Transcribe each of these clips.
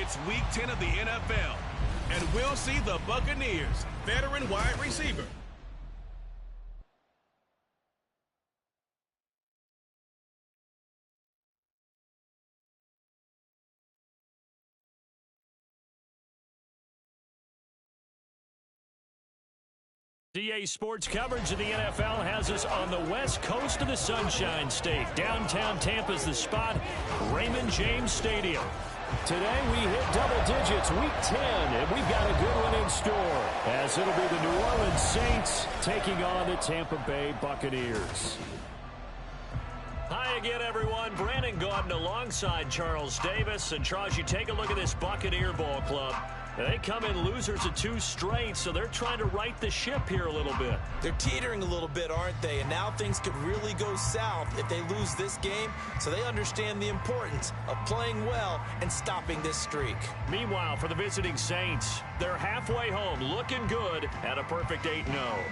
It's Week 10 of the NFL, and we'll see the Buccaneers, veteran wide receiver. CA Sports coverage of the NFL has us on the west coast of the Sunshine State. Downtown Tampa's the spot, Raymond James Stadium. Today we hit double digits, Week 10, and we've got a good one in store, as it'll be the New Orleans Saints taking on the Tampa Bay Buccaneers. Hi again, everyone. Brandon Gaudin alongside Charles Davis. And Charles, you take a look at this Buccaneer ball club. They come in losers of 2 straight, so they're trying to right the ship here a little bit. They're teetering a little bit, aren't they? And now things could really go south if they lose this game, so they understand the importance of playing well and stopping this streak. Meanwhile, for the visiting Saints, they're halfway home, looking good at a perfect 8-0.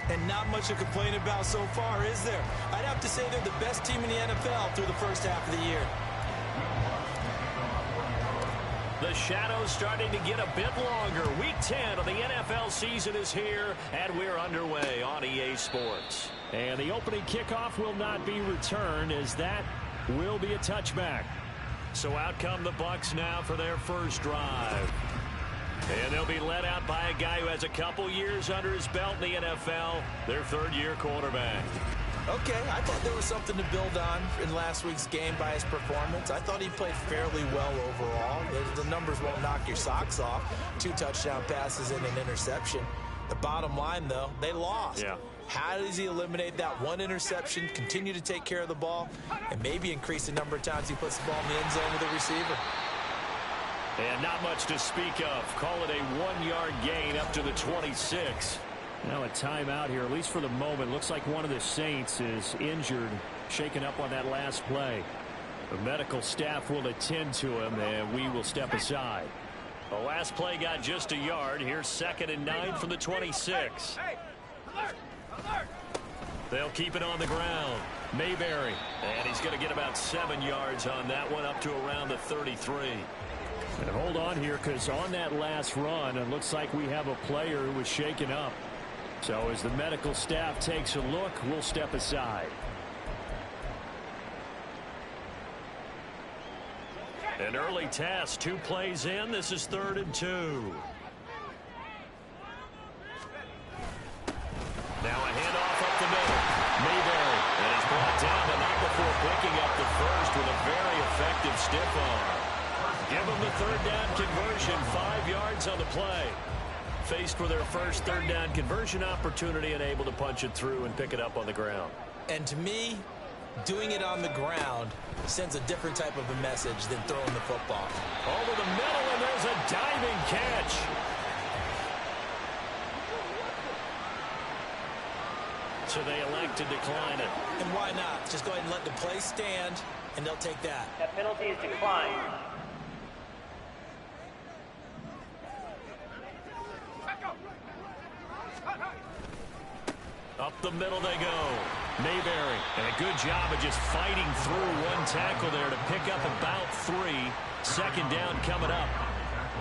And not much to complain about so far, is there? I'd have to say they're the best team in the NFL through the first half of the year. The shadow's starting to get a bit longer. Week 10 of the NFL season is here, and we're underway on EA Sports. And the opening kickoff will not be returned, as that will be a touchback. So out come the Bucs now for their first drive. And they'll be led out by a guy who has a couple years under his belt in the NFL, their third-year quarterback. Okay, I thought there was something to build on in last week's game by his performance. I thought he played fairly well overall. The numbers won't knock your socks off. 2 touchdown passes and an interception. The bottom line, though, they lost. Yeah. How does he eliminate that 1 interception, continue to take care of the ball, and maybe increase the number of times he puts the ball in the end zone with the receiver? And not much to speak of. Call it a 1-yard gain up to the 26. Now a timeout here, at least for the moment. Looks like one of the Saints is injured, shaken up on that last play. The medical staff will attend to him, and we will step aside. The last play got just a yard. Here's 2nd and 9 from the 26. They'll keep it on the ground. Mayberry, and he's going to get about 7 yards on that one, up to around the 33. And hold on here, because on that last run, it looks like we have a player who was shaken up. So as the medical staff takes a look, we'll step aside. An early test, 2 plays in. This is 3rd and 2. Now a handoff up the middle. Mayberry, and he's brought down, but not before picking up the first with a very effective stiff arm. Give him the 3rd down conversion, 5 yards on the play. Faced with their first 3rd down conversion opportunity and able to punch it through and pick it up on the ground. And to me, doing it on the ground sends a different type of a message than throwing the football. Over the middle, and there's a diving catch. So they elect to decline it. And why not? Just go ahead and let the play stand, and they'll take that. That penalty is declined. Up the middle they go. Mayberry, and a good job of just fighting through 1 tackle there to pick up about 3. 2nd down coming up.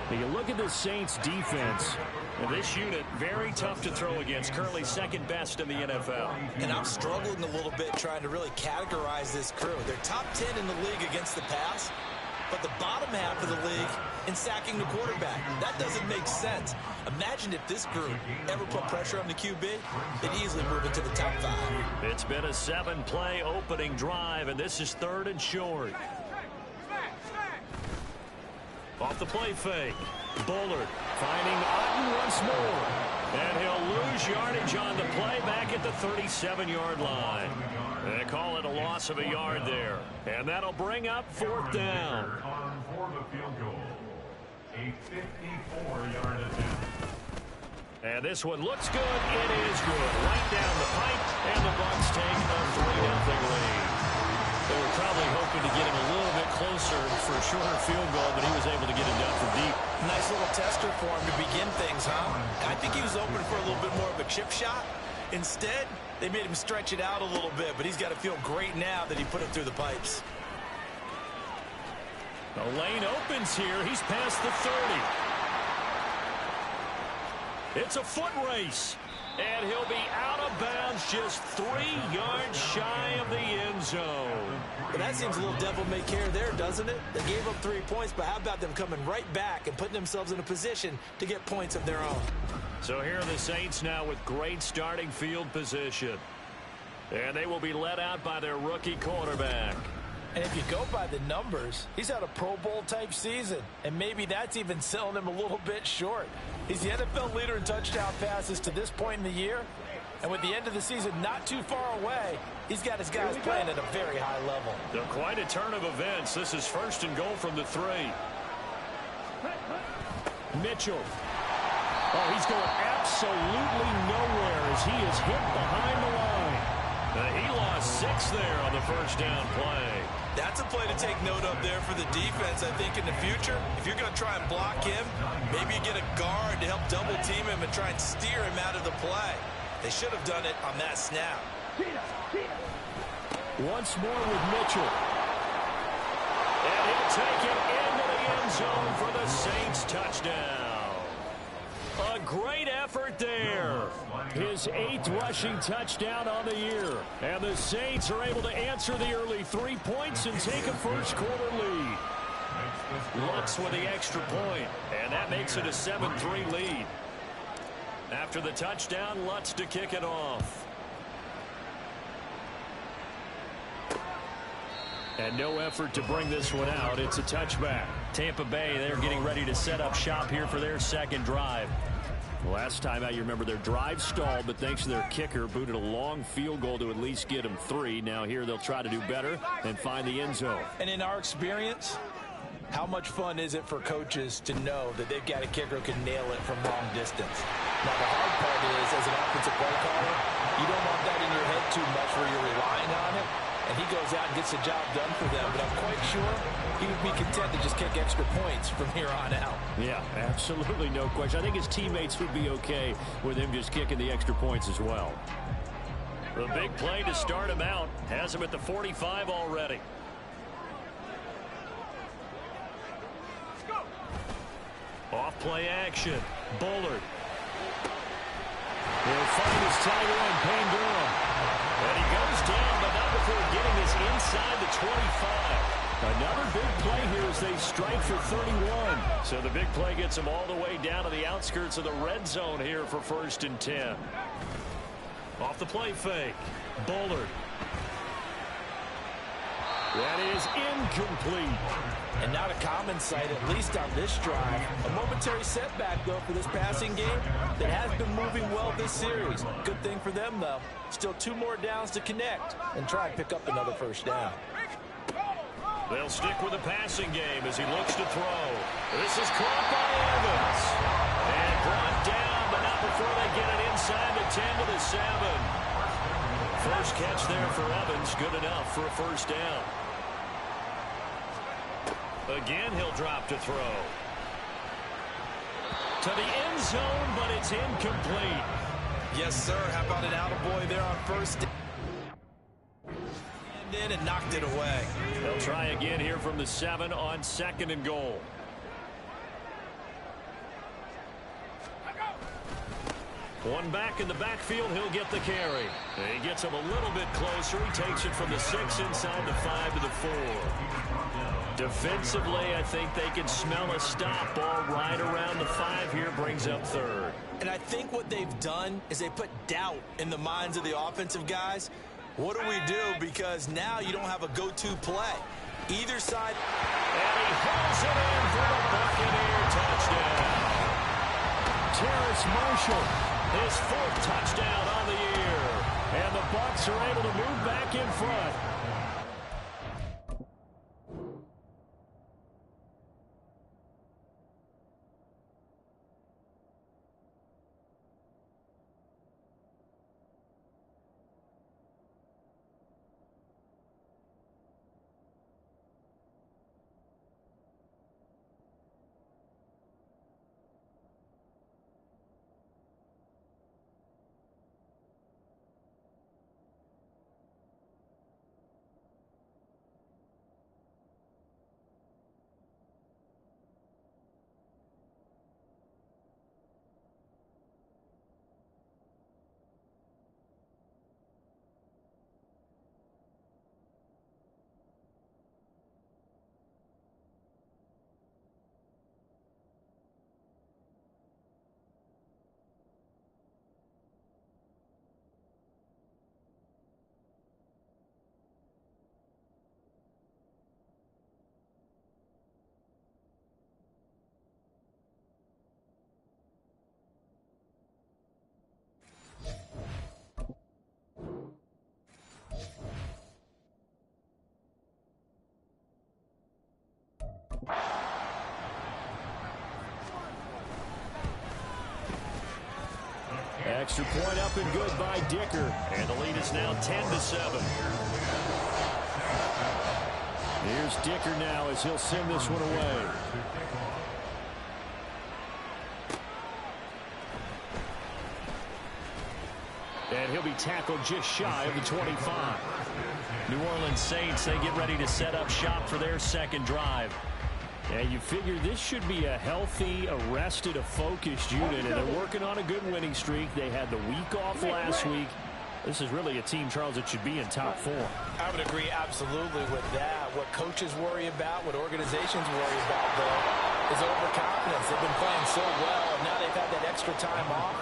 When you look at the Saints defense, and this unit, very tough to throw against, currently 2nd best in the NFL. And I'm struggling a little bit trying to really categorize this crew. They're top 10 in the league against the pass, but the bottom half of the league in sacking the quarterback. That doesn't make sense. Imagine if this group ever put pressure on the QB, they'd easily move into the top 5. It's been a 7-play opening drive, and this is 3rd and short. Off the play fake. Bullard finding Otten once more. And he'll lose yardage on the play back at the 37-yard line. They call it a loss of a yard there. And that'll bring up 4th down. A 54-yard attempt. And this one looks good. It is good. Right down the pipe, and the Bucs take a 3-0 lead. They were probably hoping to get him a little bit closer for a shorter field goal, but he was able to get it done from deep. Nice little tester for him to begin things, huh? I think he was open for a little bit more of a chip shot. Instead, they made him stretch it out a little bit, but he's got to feel great now that he put it through the pipes. The lane opens here. He's past the 30. It's a foot race. And he'll be out of bounds just 3 yards shy of the end zone. Well, that seems a little devil-may-care there, doesn't it? They gave up 3 points, but how about them coming right back and putting themselves in a position to get points of their own? So here are the Saints now with great starting field position. And they will be led out by their rookie quarterback. And if you go by the numbers, he's had a Pro Bowl-type season. And maybe that's even selling him a little bit short. He's the NFL leader in touchdown passes to this point in the year. And with the end of the season not too far away, he's got his guys playing at a very high level. They're quite a turn of events. This is 1st and goal from the 3. Mitchell. Oh, he's going absolutely nowhere as he is hit behind the line. He lost 6 there on the 1st down play. That's a play to take note of there for the defense, I think, in the future. If you're going to try and block him, maybe you get a guard to help double team him and try and steer him out of the play. They should have done it on that snap. Once more with Mitchell. And he'll take it into the end zone for the Saints touchdown. A great effort there. His 8th rushing touchdown on the year. And the Saints are able to answer the early 3 points and take a first-quarter lead. Lutz with the extra point, and that makes it a 7-3 lead. After the touchdown, Lutz to kick it off. And no effort to bring this one out. It's a touchback. Tampa Bay, they're getting ready to set up shop here for their second drive. Last time out, you remember their drive stalled, but thanks to their kicker, booted a long field goal to at least get them 3. Now here they'll try to do better and find the end zone. And in our experience, how much fun is it for coaches to know that they've got a kicker who can nail it from long distance? Now the hard part is, as an offensive play caller, you don't want that in your head too much where you're relying on it. And he goes out and gets the job done for them. But I'm quite sure he would be content to just kick extra points from here on out. Yeah, absolutely no question. I think his teammates would be okay with him just kicking the extra points as well. The big play to start him out has him at the 45 already. Off play action. Bullard. He'll find his tight end, Payne Durham. And he goes down, but not before getting this inside the 25. Another big play here as they strike for 31. So the big play gets them all the way down to the outskirts of the red zone here for 1st and 10. Off the play fake. Bullard. That is incomplete. And not a common sight, at least on this drive. A momentary setback, though, for this passing game that has been moving well this series. Good thing for them, though. Still 2 more downs to connect and try and pick up another 1st down. They'll stick with the passing game as he looks to throw. This is caught by Evans. And brought down, but not before they get it inside the 10 to the 7. First catch there for Evans. Good enough for a 1st down. Again, he'll drop to throw. To the end zone, but it's incomplete. Yes, sir. How about an attaboy there on 1st down? In and knocked it away. They'll try again here from the 7 on 2nd and goal. One back in the backfield, he'll get the carry. He gets him a little bit closer. He takes it from the 6 inside the 5 to the 4. Defensively, I think they can smell a stop ball right around the 5 here, brings up 3rd. And I think what they've done is they put doubt in the minds of the offensive guys. What do we do? Because now you don't have a go-to play. Either side. And he hauls it in for the Buccaneer touchdown. Terrace Marshall, his 4th touchdown on the year. And the Bucs are able to move back in front. Extra point up and good by Dicker. And the lead is now 10-7. Here's Dicker now as he'll send this one away. And he'll be tackled just shy of the 25. New Orleans Saints, they get ready to set up shop for their second drive. And you figure this should be a healthy, arrested, a focused unit, and they're working on a good winning streak. They had the week off last week. This is really a team, Charles, that should be in top form. I would agree absolutely with that. What coaches worry about, what organizations worry about, though, is overconfidence. They've been playing so well, and now they've had that extra time off.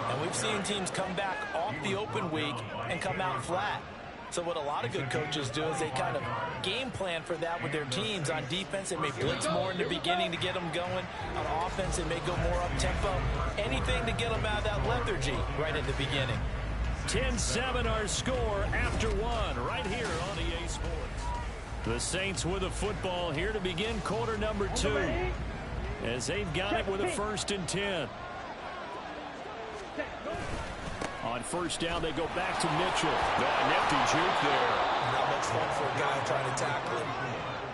And we've seen teams come back off the open week and come out flat. So what a lot of good coaches do is they kind of game plan for that with their teams. On defense, they may blitz more in the beginning to get them going. On offense, they may go more up-tempo. Anything to get them out of that lethargy right at the beginning. 10-7 our score after one right here on EA Sports. The Saints with a football here to begin quarter number 2 as they've got it with a 1st and 10. On first down, they go back to Mitchell. Nifty juke there. Not much fun for a guy trying to tackle him.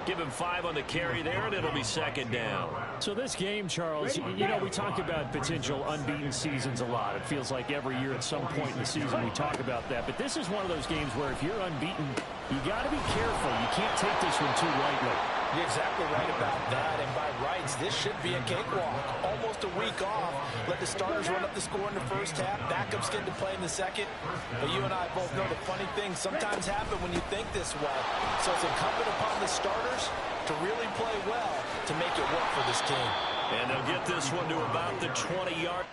Give him 5 on the carry there, and it'll be 2nd down. So this game, Charles, you know, we talk about potential unbeaten seasons a lot. It feels like every year at some point in the season we talk about that. But this is one of those games where if you're unbeaten, you got to be careful. You can't take this one too lightly. You're exactly right about that, and by rights, this should be a cakewalk. Almost a week off. Let the starters run up the score in the first half. Backups get to play in the second. But you and I both know the funny things sometimes happen when you think this way. So it's incumbent upon the starters to really play well to make it work for this team. And they'll get this one to about the 20-yard.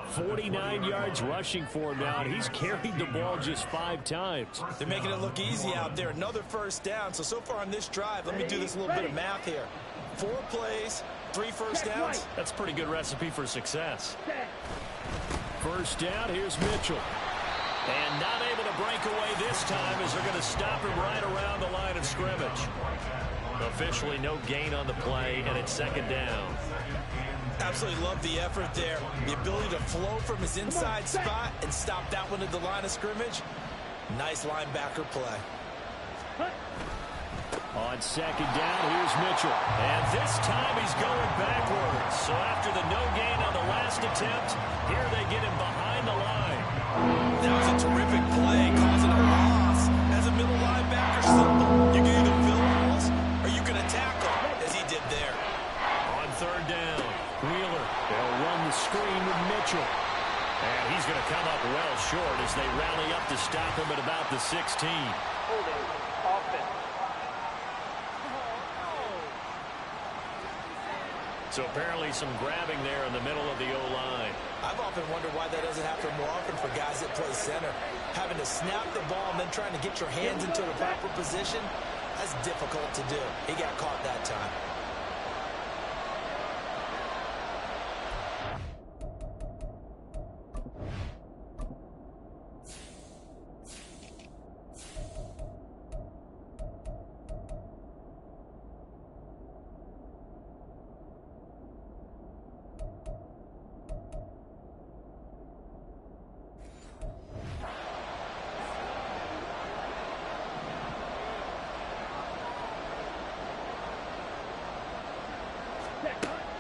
49 yards rushing for him now, and he's carried the ball just 5 times. They're making it look easy out there. Another first down. So far on this drive, let me do this little bit of math here. 4 plays, 3 first downs. That's a pretty good recipe for success. First down, here's Mitchell. And not able to break away this time as they're going to stop him right around the line of scrimmage. Officially no gain on the play, and it's second down. Absolutely love the effort there. The ability to flow from his inside spot and stop that one at the line of scrimmage. Nice linebacker play. On second down, here's Mitchell. And this time he's going backwards. So after the no gain on the last attempt, here they get him behind the line. That was a terrific play, causing a loss. As a middle linebacker, simple. You can either fill holes or you can tackle, as he did there. On third down, Wheeler. They'll run the screen with Mitchell. And he's going to come up well short as they rally up to stop him at about the 16. Holding offense. So apparently some grabbing there in the middle of the O-line. I've often wondered why that doesn't happen more often for guys that play center. Having to snap the ball and then trying to get your hands into the proper position, that's difficult to do. He got caught that time.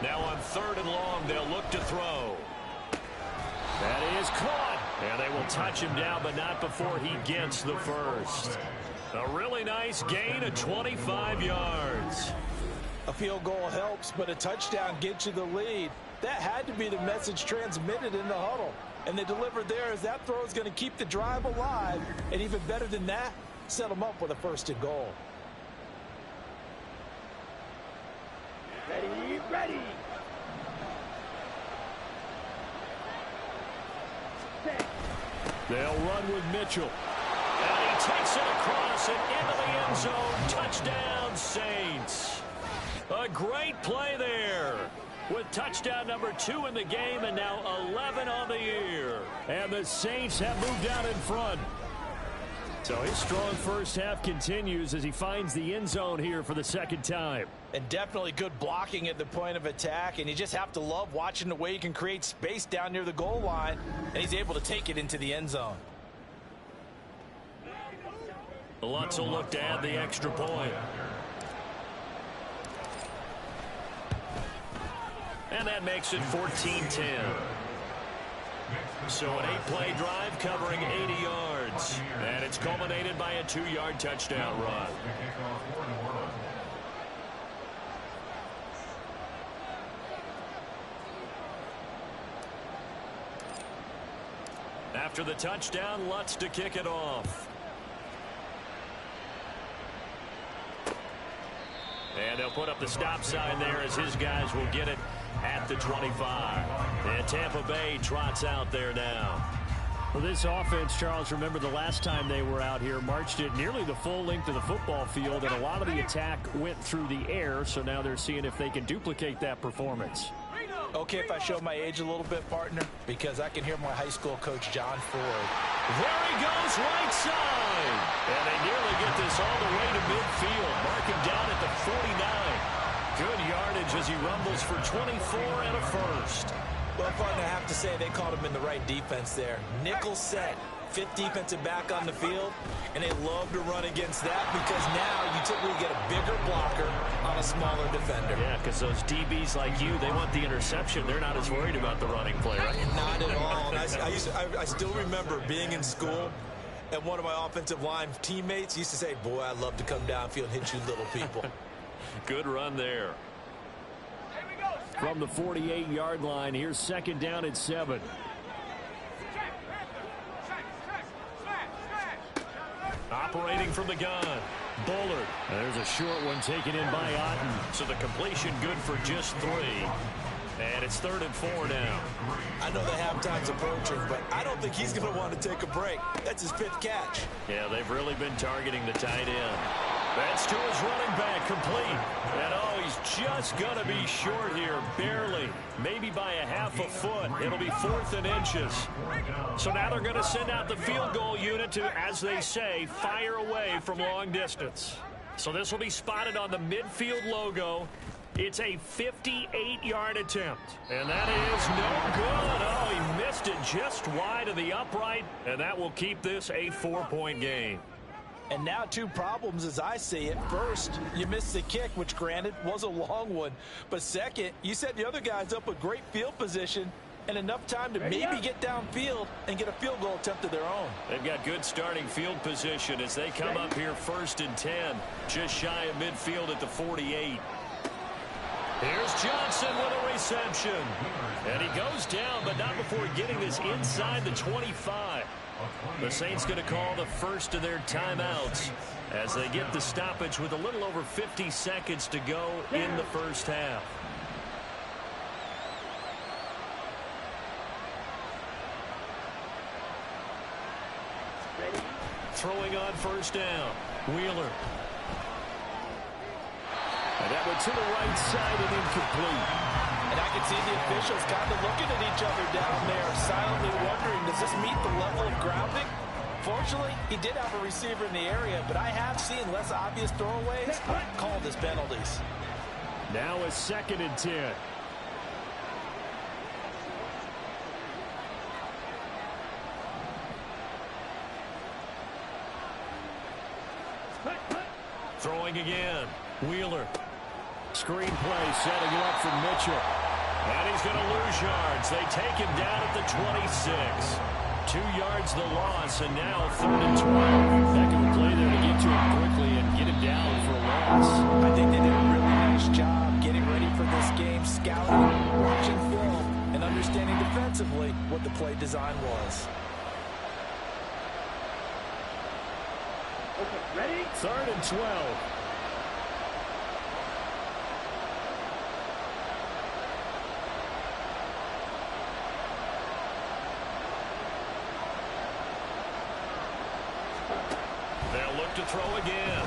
Now on third and long, they'll look to throw. That is caught. And they will touch him down, but not before he gets the first. A really nice gain of 25 yards. A field goal helps, but a touchdown gets you the lead. That had to be the message transmitted in the huddle. And they delivered there as that throw is going to keep the drive alive. And even better than that, set them up with a first and goal. Ready, ready. They'll run with Mitchell. And he takes it across and into the end zone. Touchdown, Saints. A great play there. With touchdown number 2 in the game and now 11 on the year. And the Saints have moved out in front. So his strong first half continues as he finds the end zone here for the second time. And definitely good blocking at the point of attack. And you just have to love watching the way he can create space down near the goal line. And he's able to take it into the end zone. Lutz will look to add the extra point. And that makes it 14-10. So an 8-play drive covering 80 yards. And it's culminated by a 2-yard touchdown run. After the touchdown, Lutz to kick it off. And they'll put up the stop sign there as his guys will get it at the 25. And Tampa Bay trots out there now. Well, this offense, Charles, remember the last time they were out here, marched it nearly the full length of the football field, and a lot of the attack went through the air, so now they're seeing if they can duplicate that performance. Okay, if I show my age a little bit, partner, because I can hear my high school coach, John Ford. There he goes, right side. And they nearly get this all the way to midfield. Mark him down at the 49. Good yardage as he rumbles for 24 and a first. Well, partner, I have to say they caught him in the right defense there. Nickel set, 5th defensive back on the field, and they love to run against that because now you typically get a bigger blocker on a smaller defender. Yeah, because those DBs like you, they want the interception. They're not as worried about the running play, right? Not at all. And I still remember being in school, and one of my offensive line teammates used to say, boy, I'd love to come downfield and hit you little people. Good run there. From the 48-yard line, here's second down at 7. Operating from the gun, Bullard. There's a short one taken in by Otten. So the completion good for just 3. And it's 3rd and 4 now. I know the halftime's approaching, but I don't think he's going to want to take a break. That's his 5th catch. Yeah, they've really been targeting the tight end. That's to his running back, complete. And, oh, he's just going to be short here, barely. Maybe by a half a foot. It'll be 4th and inches. So now they're going to send out the field goal unit to, as they say, fire away from long distance. So this will be spotted on the midfield logo. It's a 58-yard attempt. And that is no good. Oh, he missed it just wide of the upright. And that will keep this a 4-point game. And now 2 problems as I see it. First, you missed the kick, which granted was a long one. But second, you set the other guys up with great field position and enough time to maybe get downfield and get a field goal attempt of their own. They've got good starting field position as they come up here 1st and 10, just shy of midfield at the 48. Here's Johnson with a reception. And he goes down, but not before getting this inside the 25. The Saints going to call the first of their timeouts as they get the stoppage with a little over 50 seconds to go in the first half. Throwing on 1st down, Wheeler. And that went to the right side and incomplete. And I can see the officials kind of looking at each other down there, silently wondering, does this meet the level of grounding? Fortunately, he did have a receiver in the area, but I have seen less obvious throwaways called as penalties. Now a 2nd and 10. Throwing again, Wheeler. Screen play setting it up for Mitchell. And he's going to lose yards. They take him down at the 26. 2 yards the loss, and now 3rd and 12. Heck of a play there to get to him quickly and get him down for a loss. I think they did a really nice job getting ready for this game, scouting, watching film, and understanding defensively what the play design was. Okay, ready? 3rd and 12. They'll look to throw again.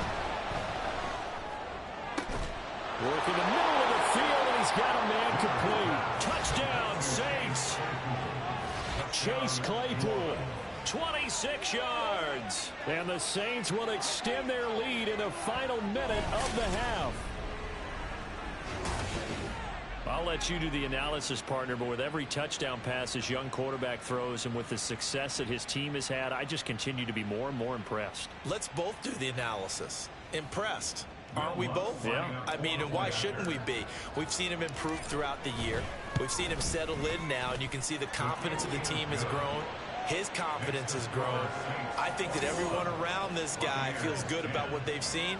Working the middle of the field, and he's got a man complete. Touchdown, Saints. Chase Claypool, 26 yards. And the Saints will extend their lead in the final minute of the half. I'll let you do the analysis, partner, but with every touchdown pass this young quarterback throws and with the success that his team has had, I just continue to be more and more impressed. Let's both do the analysis. Impressed. Aren't we both? Yeah. I mean, and why shouldn't we be? We've seen him improve throughout the year. We've seen him settle in now, and you can see the confidence of the team has grown. His confidence has grown. I think that everyone around this guy feels good about what they've seen,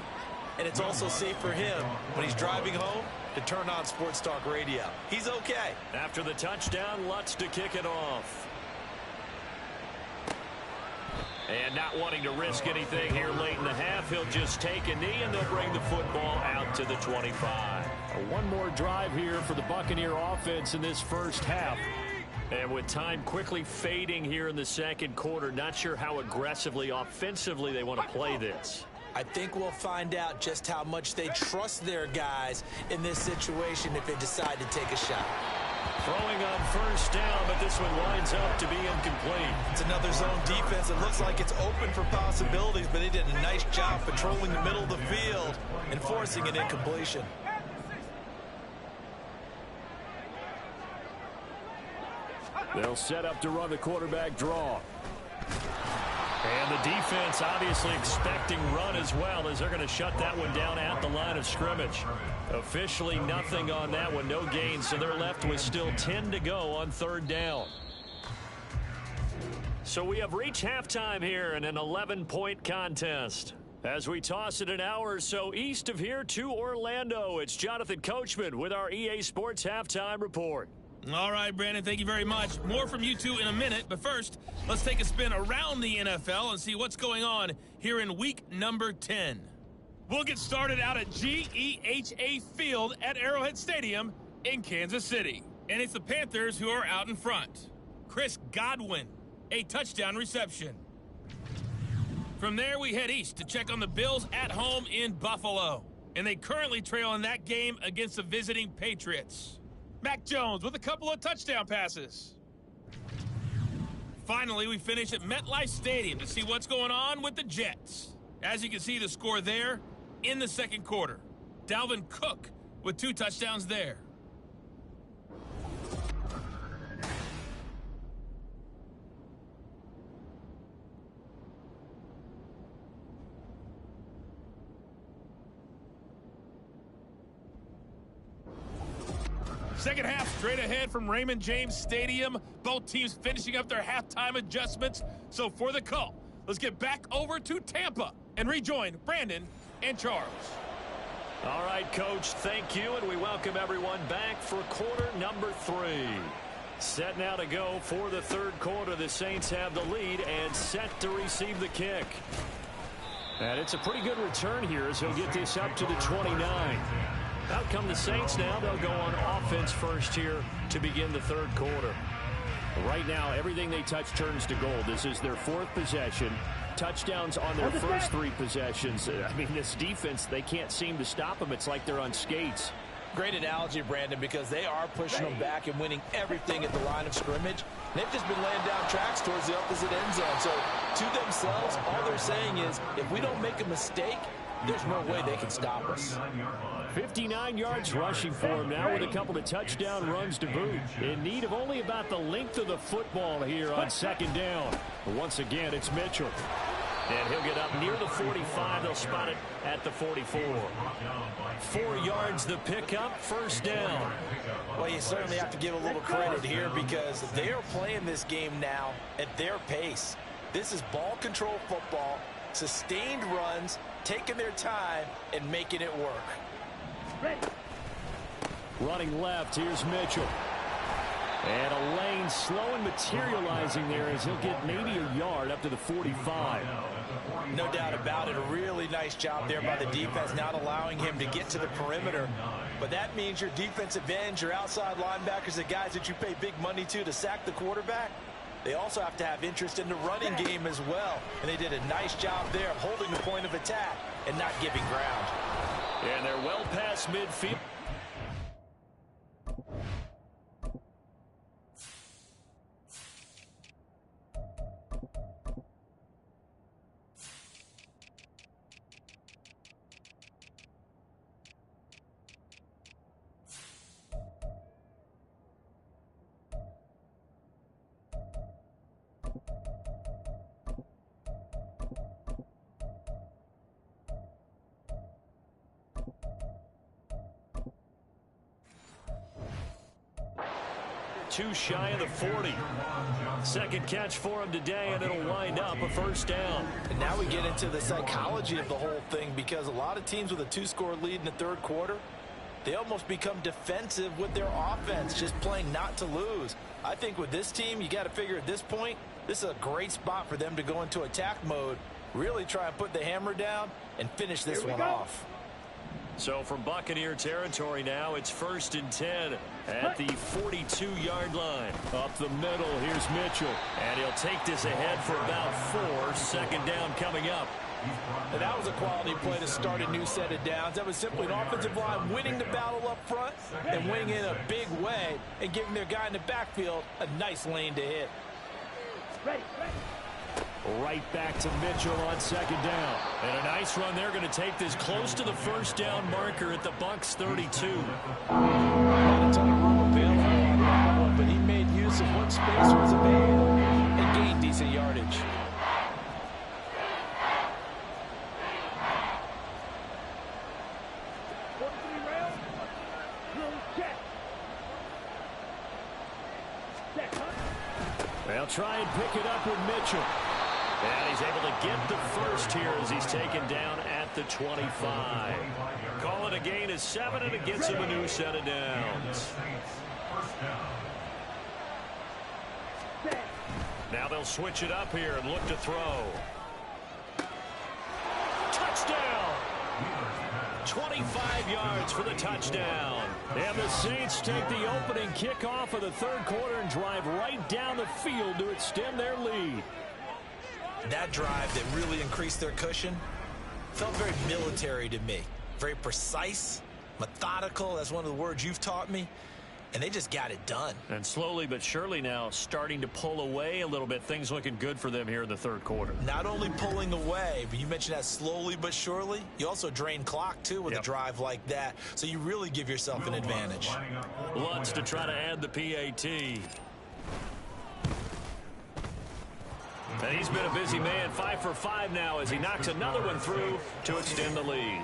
and it's also safe for him when he's driving home to turn on Sports Talk Radio. He's okay. After the touchdown, Lutz to kick it off. And not wanting to risk anything here late in the half, he'll just take a knee, and they'll bring the football out to the 25. One more drive here for the Buccaneer offense in this first half. And with time quickly fading here in the second quarter, not sure how aggressively, offensively they want to play this. I think we'll find out just how much they trust their guys in this situation if they decide to take a shot. Throwing on 1st down, but this one winds up to be incomplete. It's another zone defense. It looks like it's open for possibilities, but they did a nice job patrolling the middle of the field and forcing an incompletion. They'll set up to run the quarterback draw. And the defense obviously expecting run as well, as they're going to shut that one down at the line of scrimmage. Officially nothing on that one, no gain, so they're left with still 10 to go on 3rd down. So we have reached halftime here in an 11-point contest. As we toss it an hour or so east of here to Orlando, it's Jonathan Coachman with our EA Sports Halftime Report. All right, Brandon, thank you very much. More from you two in a minute, but first, let's take a spin around the NFL and see what's going on here in week number 10. We'll get started out at GEHA Field at Arrowhead Stadium in Kansas City. And it's the Panthers who are out in front. Chris Godwin, a touchdown reception. From there, we head east to check on the Bills at home in Buffalo. And they currently trail in that game against the visiting Patriots. Mac Jones with a couple of touchdown passes. Finally, we finish at MetLife Stadium to see what's going on with the Jets. As you can see, the score there in the second quarter. Dalvin Cook with 2 touchdowns there. Second half straight ahead from Raymond James Stadium. Both teams finishing up their halftime adjustments. So for the call, let's get back over to Tampa and rejoin Brandon and Charles. All right, Coach, thank you, and we welcome everyone back for quarter number 3. Set now to go for the third quarter. The Saints have the lead and set to receive the kick. And it's a pretty good return here as he'll get this up to the 29. Out come the Saints now. They'll go on offense first here to begin the third quarter. Right now, everything they touch turns to gold. This is their 4th possession. Touchdowns on their first 3 possessions. I mean, this defense, they can't seem to stop them. It's like they're on skates. Great analogy, Brandon, because they are pushing them back and winning everything at the line of scrimmage. They've just been laying down tracks towards the opposite end zone. So to themselves, all they're saying is, if we don't make a mistake, there's no way they can stop us. 59 yards rushing for him now with a couple of touchdown runs to boot. In need of only about the length of the football here on second down. But once again, it's Mitchell. And he'll get up near the 45. They'll spot it at the 44. 4 yards the pickup, first down. Well, you certainly have to give a little credit here because they are playing this game now at their pace. This is ball control football, sustained runs, taking their time and making it work. Running left, here's Mitchell. And a lane slow and materializing there as he'll get maybe a yard up to the 45. No doubt about it. A really nice job there by the defense, not allowing him to get to the perimeter. But that means your defensive ends, your outside linebackers, the guys that you pay big money to sack the quarterback, they also have to have interest in the running game as well. And they did a nice job there of holding the point of attack and not giving ground. And they're well past midfield. Too shy of the 40. Second catch for him today, and it'll wind up a first down. And now we get into the psychology of the whole thing because a lot of teams with a 2-score lead in the third quarter, they almost become defensive with their offense, just playing not to lose. I think with this team, you got to figure at this point, this is a great spot for them to go into attack mode, really try and put the hammer down and finish this one off. So from Buccaneer territory now, it's 1st and 10 at the 42-yard line. Up the middle, here's Mitchell. And he'll take this ahead for about 4. Second down coming up. And that was a quality play to start a new set of downs. That was simply an offensive line winning the battle up front and winning in a big way and giving their guy in the backfield a nice lane to hit. Right back to Mitchell on second down. And a nice run there, going to take this close to the first down marker at the Bucs 32. Not a ton of room available on that one, but he made use of what space was available and gained decent yardage. They'll try and pick it up with Mitchell. And he's able to get the first here as he's taken down at the 25. Call it a gain of 7, and it gets him a new set of downs. Now they'll switch it up here and look to throw. Touchdown! 25 yards for the touchdown. And the Saints take the opening kickoff of the third quarter and drive right down the field to extend their lead. That drive that really increased their cushion felt very military to me. Very precise, methodical. That's one of the words you've taught me. And they just got it done. And slowly but surely now starting to pull away a little bit. Things looking good for them here in the third quarter. Not only pulling away, but you mentioned that slowly but surely. You also drain clock, too, with a drive like that. So you really give yourself an advantage. Lutz to try to add the PAT. And he's been a busy man. 5 for 5 now as he knocks another one through to extend the lead.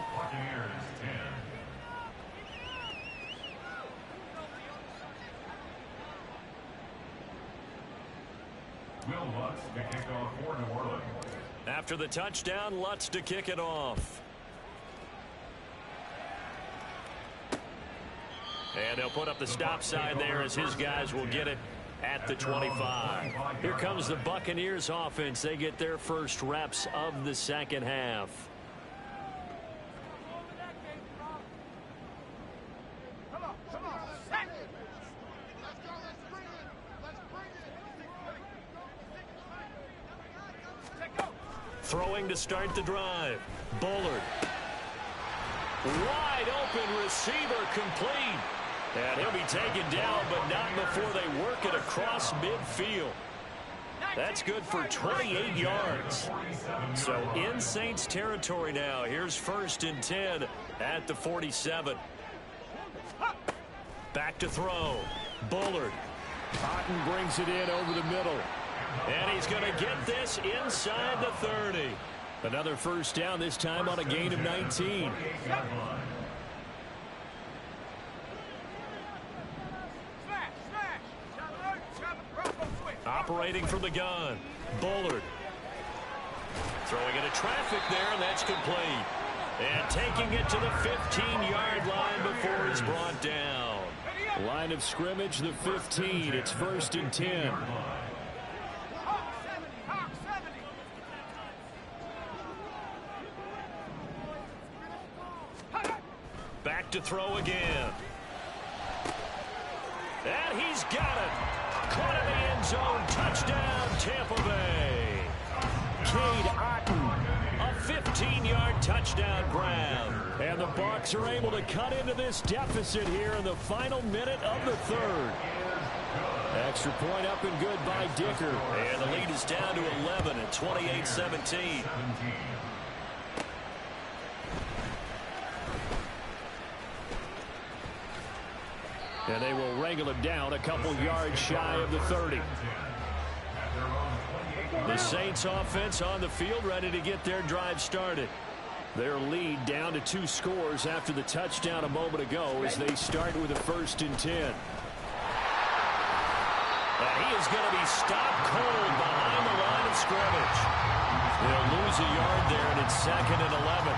After the touchdown, Lutz to kick it off. And he'll put up the stop sign there as his guys will get it at the 25. Here comes the Buccaneers offense. They get their first reps of the second half. Throwing to start the drive. Bullard. Wide open receiver complete. And he'll be taken down, but not before they work it across midfield. That's good for 28 yards. So in Saints territory now. Here's 1st and 10 at the 47. Back to throw. Bullard. Cotton brings it in over the middle. And he's going to get this inside the 30. Another first down, this time on a gain of 19. Operating from the gun. Bullard. Throwing into traffic there, and that's complete. And taking it to the 15-yard line before he's brought down. Line of scrimmage, the 15. It's 1st and 10. Back to throw again. And he's got it. Caught in the end zone. Touchdown, Tampa Bay. Cade Otton, a 15-yard touchdown grab. And the Bucs are able to cut into this deficit here in the final minute of the third. Extra point up and good by Dicker. And the lead is down to 11 at 28-17. And they will wrangle him down a couple yards shy of the 30. The Saints offense on the field ready to get their drive started. Their lead down to 2 scores after the touchdown a moment ago as they start with a 1st and 10. And he is going to be stopped cold behind the line of scrimmage. They'll lose a yard there, and it's 2nd and 11.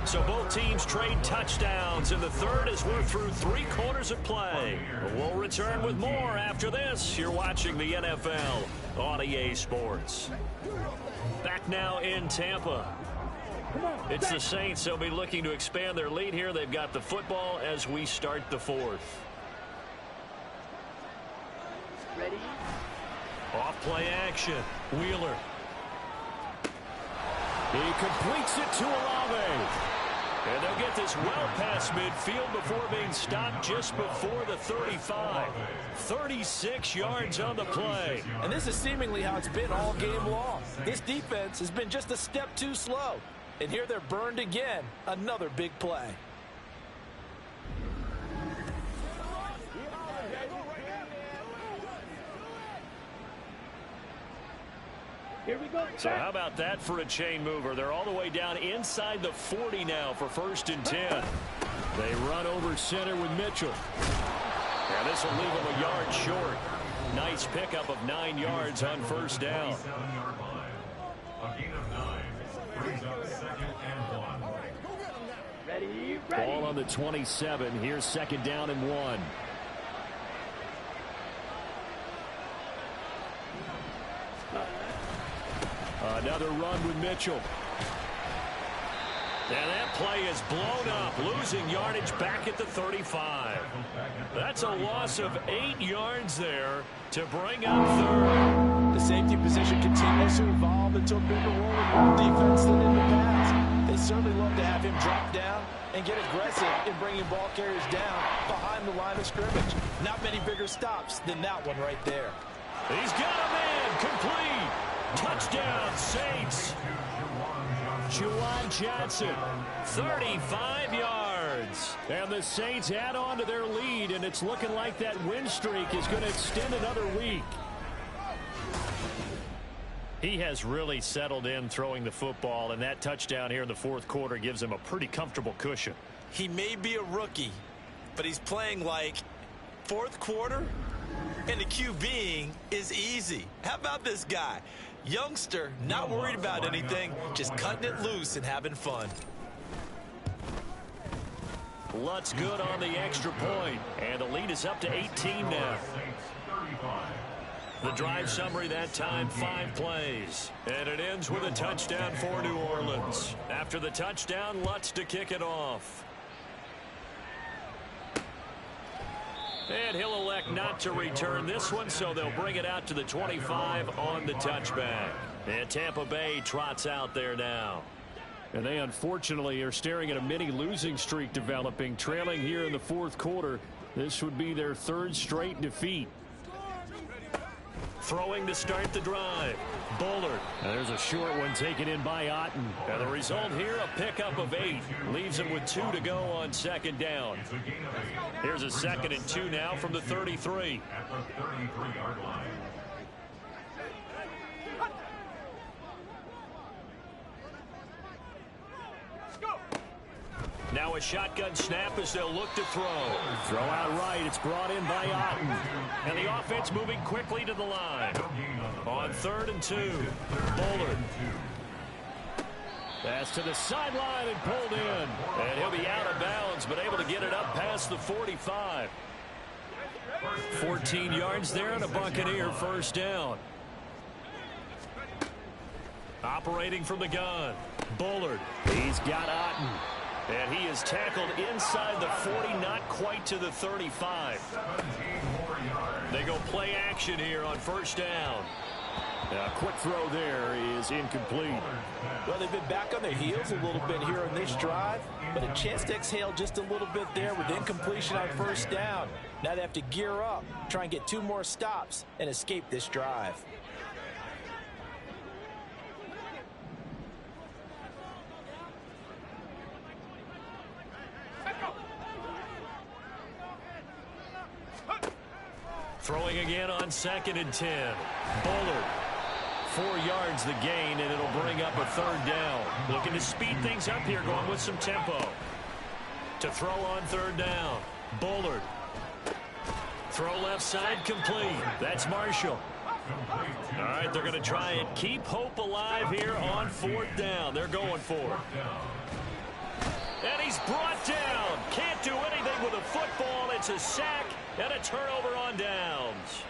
So both teams trade touchdowns in the third as we're through 3 quarters of play. We'll return with more after this. You're watching the NFL on EA Sports. Back now in Tampa. It's the Saints. They'll be looking to expand their lead here. They've got the football as we start the 4th. Ready? Off play action. Wheeler. He completes it to Olave. And they'll get this well past midfield before being stopped just before the 35. 36 yards on the play. And this is seemingly how it's been all game long. This defense has been just a step too slow. And here they're burned again. Another big play. Here we go. So how about that for a chain mover? They're all the way down inside the 40 now for 1st and 10. They run over center with Mitchell. And this will leave them a yard short. Nice pickup of 9 yards on 1st down. Ready? Ball on the 27. Here's 2nd down and 1. another run with Mitchell. And that play is blown up, losing yardage back at the 35. That's a loss of 8 yards there to bring up third. The safety position continues to evolve into a bigger role in run defense than in the past. They certainly love to have him drop down and get aggressive in bringing ball carriers down behind the line of scrimmage. Not many bigger stops than that one right there. He's got a man, complete. Touchdown, Saints. Juwan Johnson, 35 yards. And the Saints add on to their lead, and it's looking like that win streak is going to extend another week. He has really settled in throwing the football, and that touchdown here in the fourth quarter gives him a pretty comfortable cushion. He may be a rookie, but he's playing like fourth quarter, and the QBing is easy. How about this guy? Youngster, not worried about anything, just cutting it loose and having fun. Lutz good on the extra point, and the lead is up to 18 now. The drive summary that time, 5 plays. And it ends with a touchdown for New Orleans. After the touchdown, Lutz to kick it off. And he'll elect not to return this one, so they'll bring it out to the 25 on the touchback. And Tampa Bay trots out there now. And they unfortunately are staring at a mini losing streak developing, trailing here in the fourth quarter. This would be their 3rd straight defeat. Throwing to start the drive. Bullard. There's a short one taken in by Otten. And the result here, a pickup of 8. Leaves him with 2 to go on second down. Here's a 2nd and 2 now from the 33. Now a shotgun snap as they'll look to throw. Throw out right. It's brought in by Otten. And the offense moving quickly to the line. On 3rd and 2. Bullard. Pass to the sideline and pulled in. And he'll be out of bounds, but able to get it up past the 45. 14 yards there and a Buccaneer first down. Operating from the gun. Bullard. He's got Otten. And he is tackled inside the 40, not quite to the 35. They go play action here on first down. A quick throw there is incomplete. Well, they've been back on their heels a little bit here in this drive, but a chance to exhale just a little bit there with incompletion on first down. Now they have to gear up, try and get 2 more stops, and escape this drive. Throwing again on 2nd and 10. Bullard. 4 yards the gain, and it'll bring up a 3rd down. Looking to speed things up here, going with some tempo. To throw on 3rd down. Bullard. Throw left side complete. That's Marshall. All right, they're going to try and keep hope alive here on 4th down. They're going for it. And he's brought down. Can't do anything with a football. It's a sack and a turnover on downs.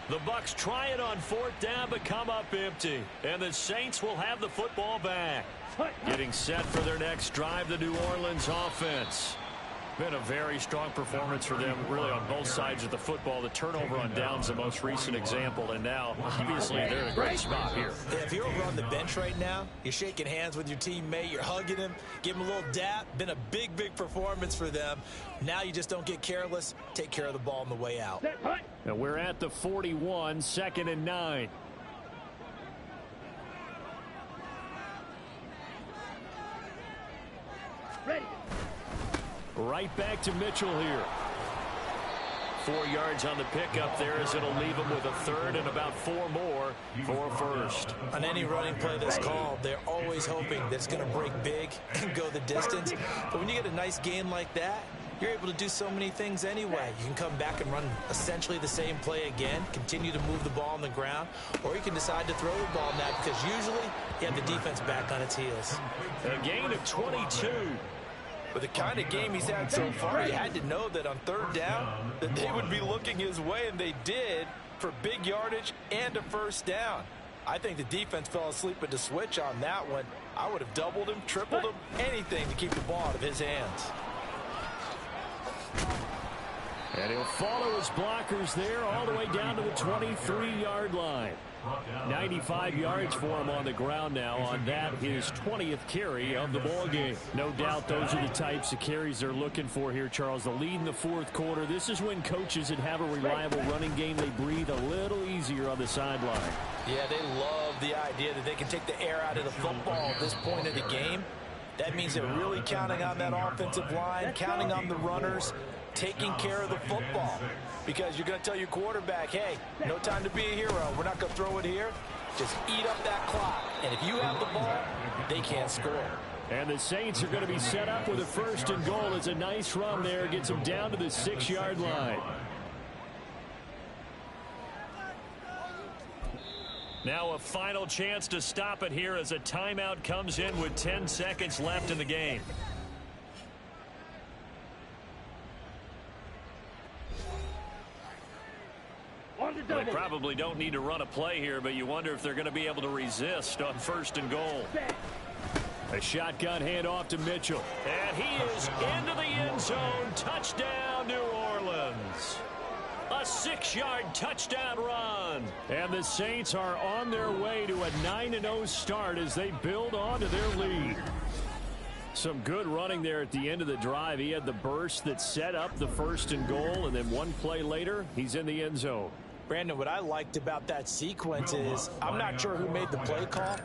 The Bucs try it on 4th down, but come up empty. And the Saints will have the football back. Getting set for their next drive, the New Orleans offense. Been a very strong performance for them, really, on both sides of the football. The turnover on downs, the most recent example, and now, obviously, they're in a great spot here. Yeah, if you're over on the bench right now, you're shaking hands with your teammate, you're hugging him, give him a little dap. Been a big, big performance for them. Now you just don't get careless. Take care of the ball on the way out. And we're at the 41, 2nd and 9. Ready. Right back to Mitchell here. 4 yards on the pickup there as it'll leave him with a 3rd and about 4 more for a 1st. On any running play that's called, they're always hoping that it's going to break big and go the distance. But when you get a nice gain like that, you're able to do so many things anyway. You can come back and run essentially the same play again, continue to move the ball on the ground, or you can decide to throw the ball now because usually you have the defense back on its heels. A gain of 22. With the kind of game he's had so far, you had to know that on 3rd down that they would be looking his way, and they did, for big yardage and a 1st down. I think the defense fell asleep at the switch on that one. I would have doubled him, tripled him, anything to keep the ball out of his hands. And he'll follow his blockers there all the way down to the 23-yard line. 95 yards for him on the ground now on that, his 20th carry of the ball game. No doubt those are the types of carries they're looking for here, Charles. The lead in the fourth quarter. This is when coaches that have a reliable running game, they breathe a little easier on the sideline. Yeah, they love the idea that they can take the air out of the football at this point of the game. That means they're really counting on that offensive line, counting on the runners, taking care of the football. Because you're going to tell your quarterback, hey, no time to be a hero. We're not going to throw it here. Just eat up that clock. And if you have the ball, they can't score. And the Saints are going to be set up with a 1st and goal. It's a nice run there. Gets them down to the 6-yard line. Now a final chance to stop it here as a timeout comes in with 10 seconds left in the game. They probably don't need to run a play here, but you wonder if they're going to be able to resist on 1st and goal. A shotgun handoff to Mitchell. And he is into the end zone. Touchdown, New Orleans. A 6-yard touchdown run. And the Saints are on their way to a 9-0 start as they build on to their lead. Some good running there at the end of the drive. He had the burst that set up the 1st and goal, and then one play later, he's in the end zone. Brandon, what I liked about that sequence is I'm not sure who made the play call,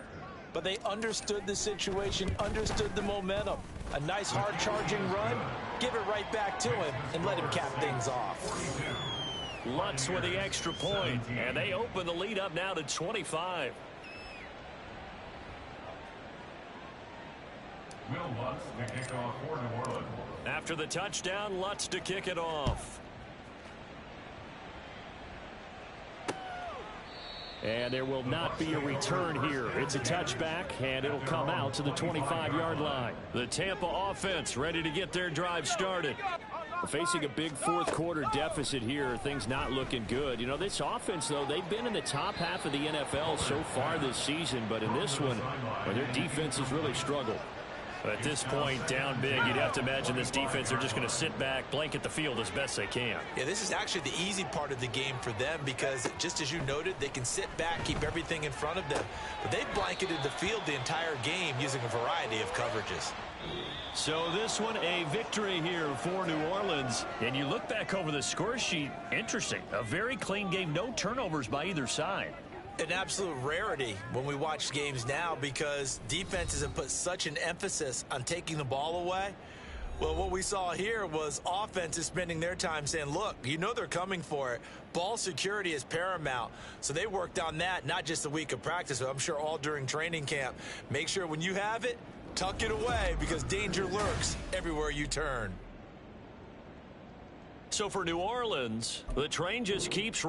but they understood the situation, understood the momentum. A nice hard-charging run, give it right back to him, and let him cap things off. Lutz with the extra point, and they open the lead up now to 25. Will Lutz to kick off for New Orleans. After the touchdown, Lutz to kick it off. And there will not be a return here. It's a touchback, and it'll come out to the 25-yard line. The Tampa offense ready to get their drive started. Facing a big fourth quarter deficit here, things not looking good. You know, this offense, though, they've been in the top half of the NFL so far this season, but in this one, their defense has really struggled. At this point, down big, you'd have to imagine this defense, they're just going to sit back, blanket the field as best they can. Yeah, this is actually the easy part of the game for them because, just as you noted, they can sit back, keep everything in front of them. But they've blanketed the field the entire game using a variety of coverages. So this one, a victory here for New Orleans. And you look back over the score sheet, interesting. A very clean game, no turnovers by either side. An absolute rarity when we watch games now because defenses have put such an emphasis on taking the ball away. Well, what we saw here was offenses spending their time saying, look, you know they're coming for it. Ball security is paramount. So they worked on that, not just a week of practice, but I'm sure all during training camp. Make sure when you have it, tuck it away because danger lurks everywhere you turn. So for New Orleans, the train just keeps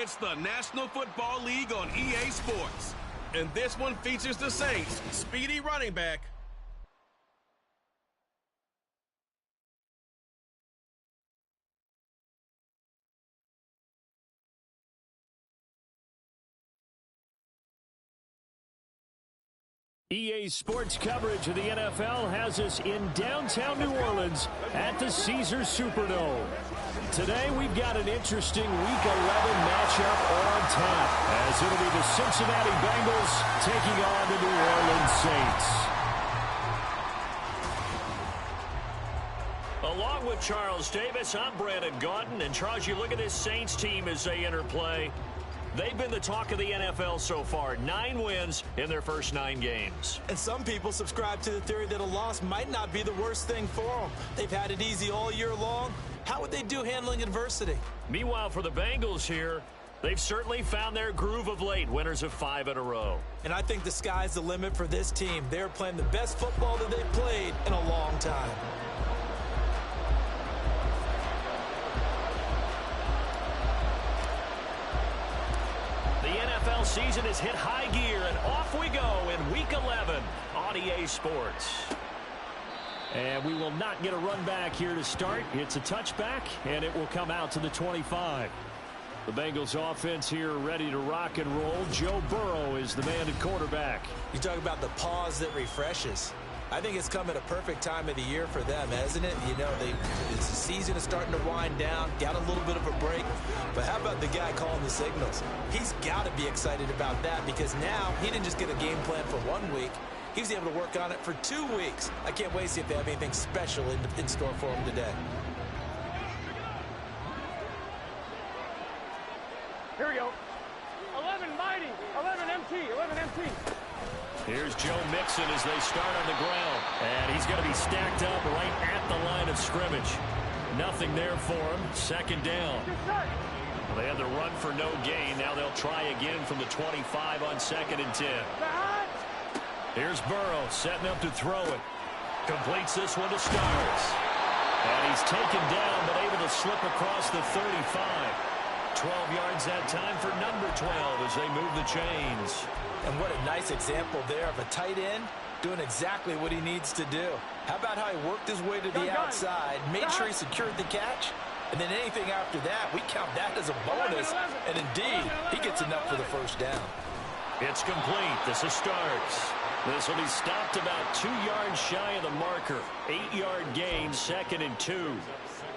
It's the National Football League on EA Sports. And this one features the Saints' speedy running back. EA Sports coverage of the NFL has us in downtown New Orleans at the Caesars Superdome. Today we've got an interesting Week 11 matchup on tap, as it'll be the Cincinnati Bengals taking on the New Orleans Saints. Along with Charles Davis, I'm Brandon Gaudin. And Charles, you look at this Saints team as they enter play. They've been the talk of the NFL so far. 9 wins in their first 9 games. And some people subscribe to the theory that a loss might not be the worst thing for them. They've had it easy all year long. How would they do handling adversity? Meanwhile, for the Bengals here, they've certainly found their groove of late, winners of 5 in a row. And I think the sky's the limit for this team. They're playing the best football that they've played in a long time. NFL season has hit high gear, and off we go in Week 11 on EA Sports. And we will not get a run back here to start. It's a touchback, and it will come out to the 25. The Bengals offense here ready to rock and roll. Joe Burrow is the man at quarterback. You talk about the pause that refreshes. I think it's come at a perfect time of the year for them, hasn't it? You know, the season is starting to wind down, got a little bit of a break. But how about the guy calling the signals? He's got to be excited about that, because now he didn't just get a game plan for 1 week. He was able to work on it for 2 weeks. I can't wait to see if they have anything special in store for him today. Here we go. 11 mighty, 11 MT, 11 MT. Here's Joe Mixon as they start on the ground. And he's going to be stacked up right at the line of scrimmage. Nothing there for him. Second down. They had the run for no gain. Now they'll try again from the 25 on 2nd and 10. Here's Burrow setting up to throw it. Completes this one to Stars. And he's taken down but able to slip across the 35. 12 yards that time for number 12 as they move the chains. And what a nice example there of a tight end doing exactly what he needs to do. How about how he worked his way to the outside, made sure he secured the catch, and then anything after that, we count that as a bonus. And indeed, he gets enough for the first down. It's complete. This is Starks. This will be stopped about 2 yards shy of the marker. 8-yard gain, 2nd and 2.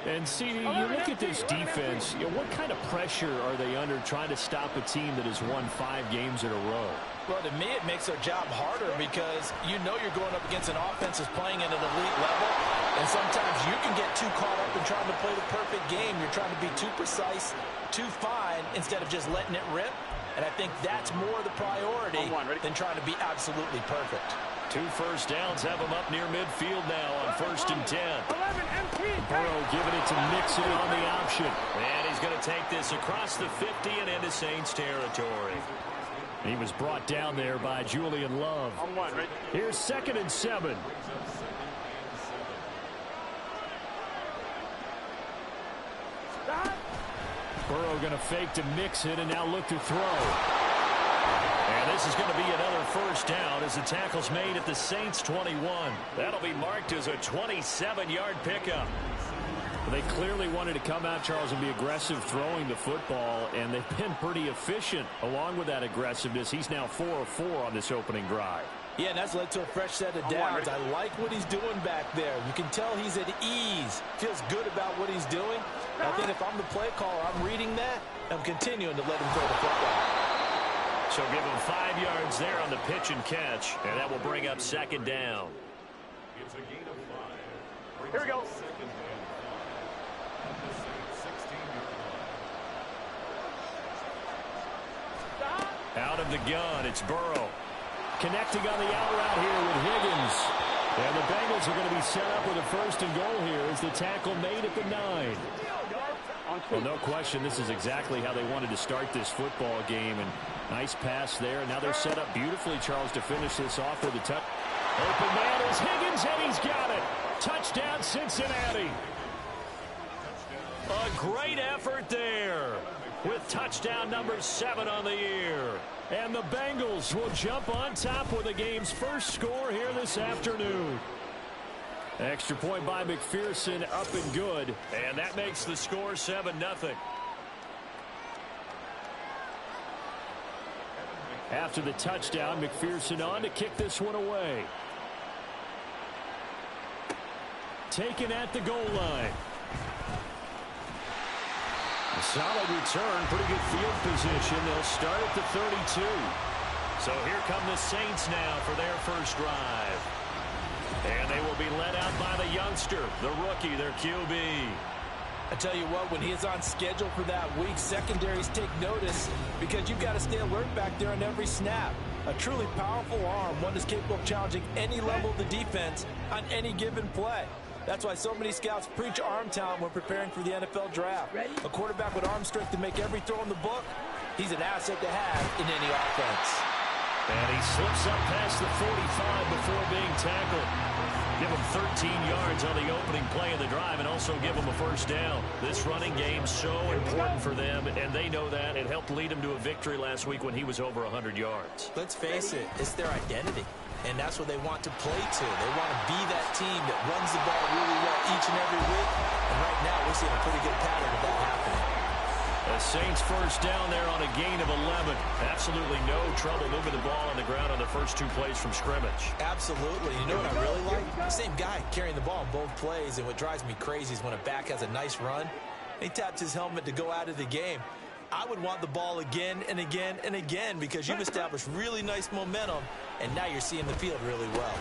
And, CD, you look at this defense, what kind of pressure are they under trying to stop a team that has won 5 games in a row? Well, to me, it makes their job harder because you know you're going up against an offense that's playing at an elite level, and sometimes you can get too caught up in trying to play the perfect game. You're trying to be too precise, too fine, instead of just letting it rip. And I think that's more the priority than trying to be absolutely perfect. 2 first downs have him up near midfield now on 1st and 10. Burrow giving it to Mixon on the option. And he's going to take this across the 50 and into Saints territory. He was brought down there by Julian Love. Here's 2nd and 7. Burrow going to fake to Mixon and now look to throw. And this is going to be another first down as the tackle's made at the Saints 21. That'll be marked as a 27-yard pickup. They clearly wanted to come out, Charles, and be aggressive throwing the football, and they've been pretty efficient along with that aggressiveness. He's now 4 of 4 on this opening drive. Yeah, and that's led to a fresh set of downs. I like what he's doing back there. You can tell he's at ease, feels good about what he's doing. I think if I'm the play caller, I'm reading that, and I'm continuing to let him throw the football. So give him 5 yards there on the pitch and catch, and that will bring up 2nd down. It's a gain of 5. Here we go. Out of the gun, it's Burrow. Connecting on the out route here with Higgins. And the Bengals are going to be set up with a 1st and goal here as the tackle made at the 9. Well, no question, this is exactly how they wanted to start this football game. And nice pass there. Now they're set up beautifully, Charles, to finish this off with a touch. Open man is Higgins, and he's got it. Touchdown, Cincinnati. A great effort there. with touchdown number 7 on the year. And the Bengals will jump on top with the game's first score here this afternoon. Extra point by McPherson, up and good. And that makes the score 7-0. After the touchdown, McPherson on to kick this one away. Taken at the goal line. A solid return, pretty good field position. They'll start at the 32. So here come the Saints now for their first drive. And they will be led out by the youngster, the rookie, their QB. I tell you what, when he is on schedule for that week, secondaries take notice because you've got to stay alert back there on every snap. A truly powerful arm, one that's capable of challenging any level of the defense on any given play. That's why so many scouts preach arm talent when preparing for the NFL draft. A quarterback with arm strength to make every throw in the book, he's an asset to have in any offense. And he slips up past the 45 before being tackled. Give him 13 yards on the opening play of the drive and also give him a first down. This running game so important for them, and they know that. It helped lead him to a victory last week when he was over 100 yards. Let's face it, it's their identity. And that's what they want to play to. They want to be that team that runs the ball really well each and every week. And right now, we're seeing a pretty good pattern of that happening. The Saints first down there on a gain of 11. Absolutely no trouble moving the ball on the ground on the first 2 plays from scrimmage. Absolutely. You know what I really like? Same guy carrying the ball in both plays. And what drives me crazy is when a back has a nice run, he taps his helmet to go out of the game. I would want the ball again and again and again because you've established really nice momentum, and now you're seeing the field really well.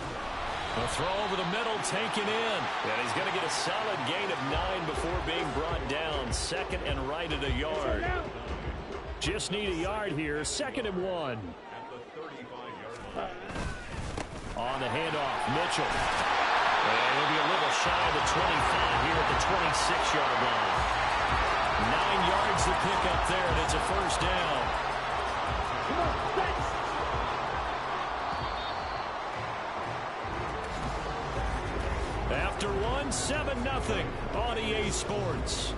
A throw over the middle, taken in. And he's going to get a solid gain of 9 before being brought down. Second and right at a yard. Just need a yard here. 2nd and 1. On the handoff, Mitchell. And he'll be a little shy of the 25 here at the 26-yard line. 9 yards to pick up there, and it's a first down. After 7-0 on EA Sports.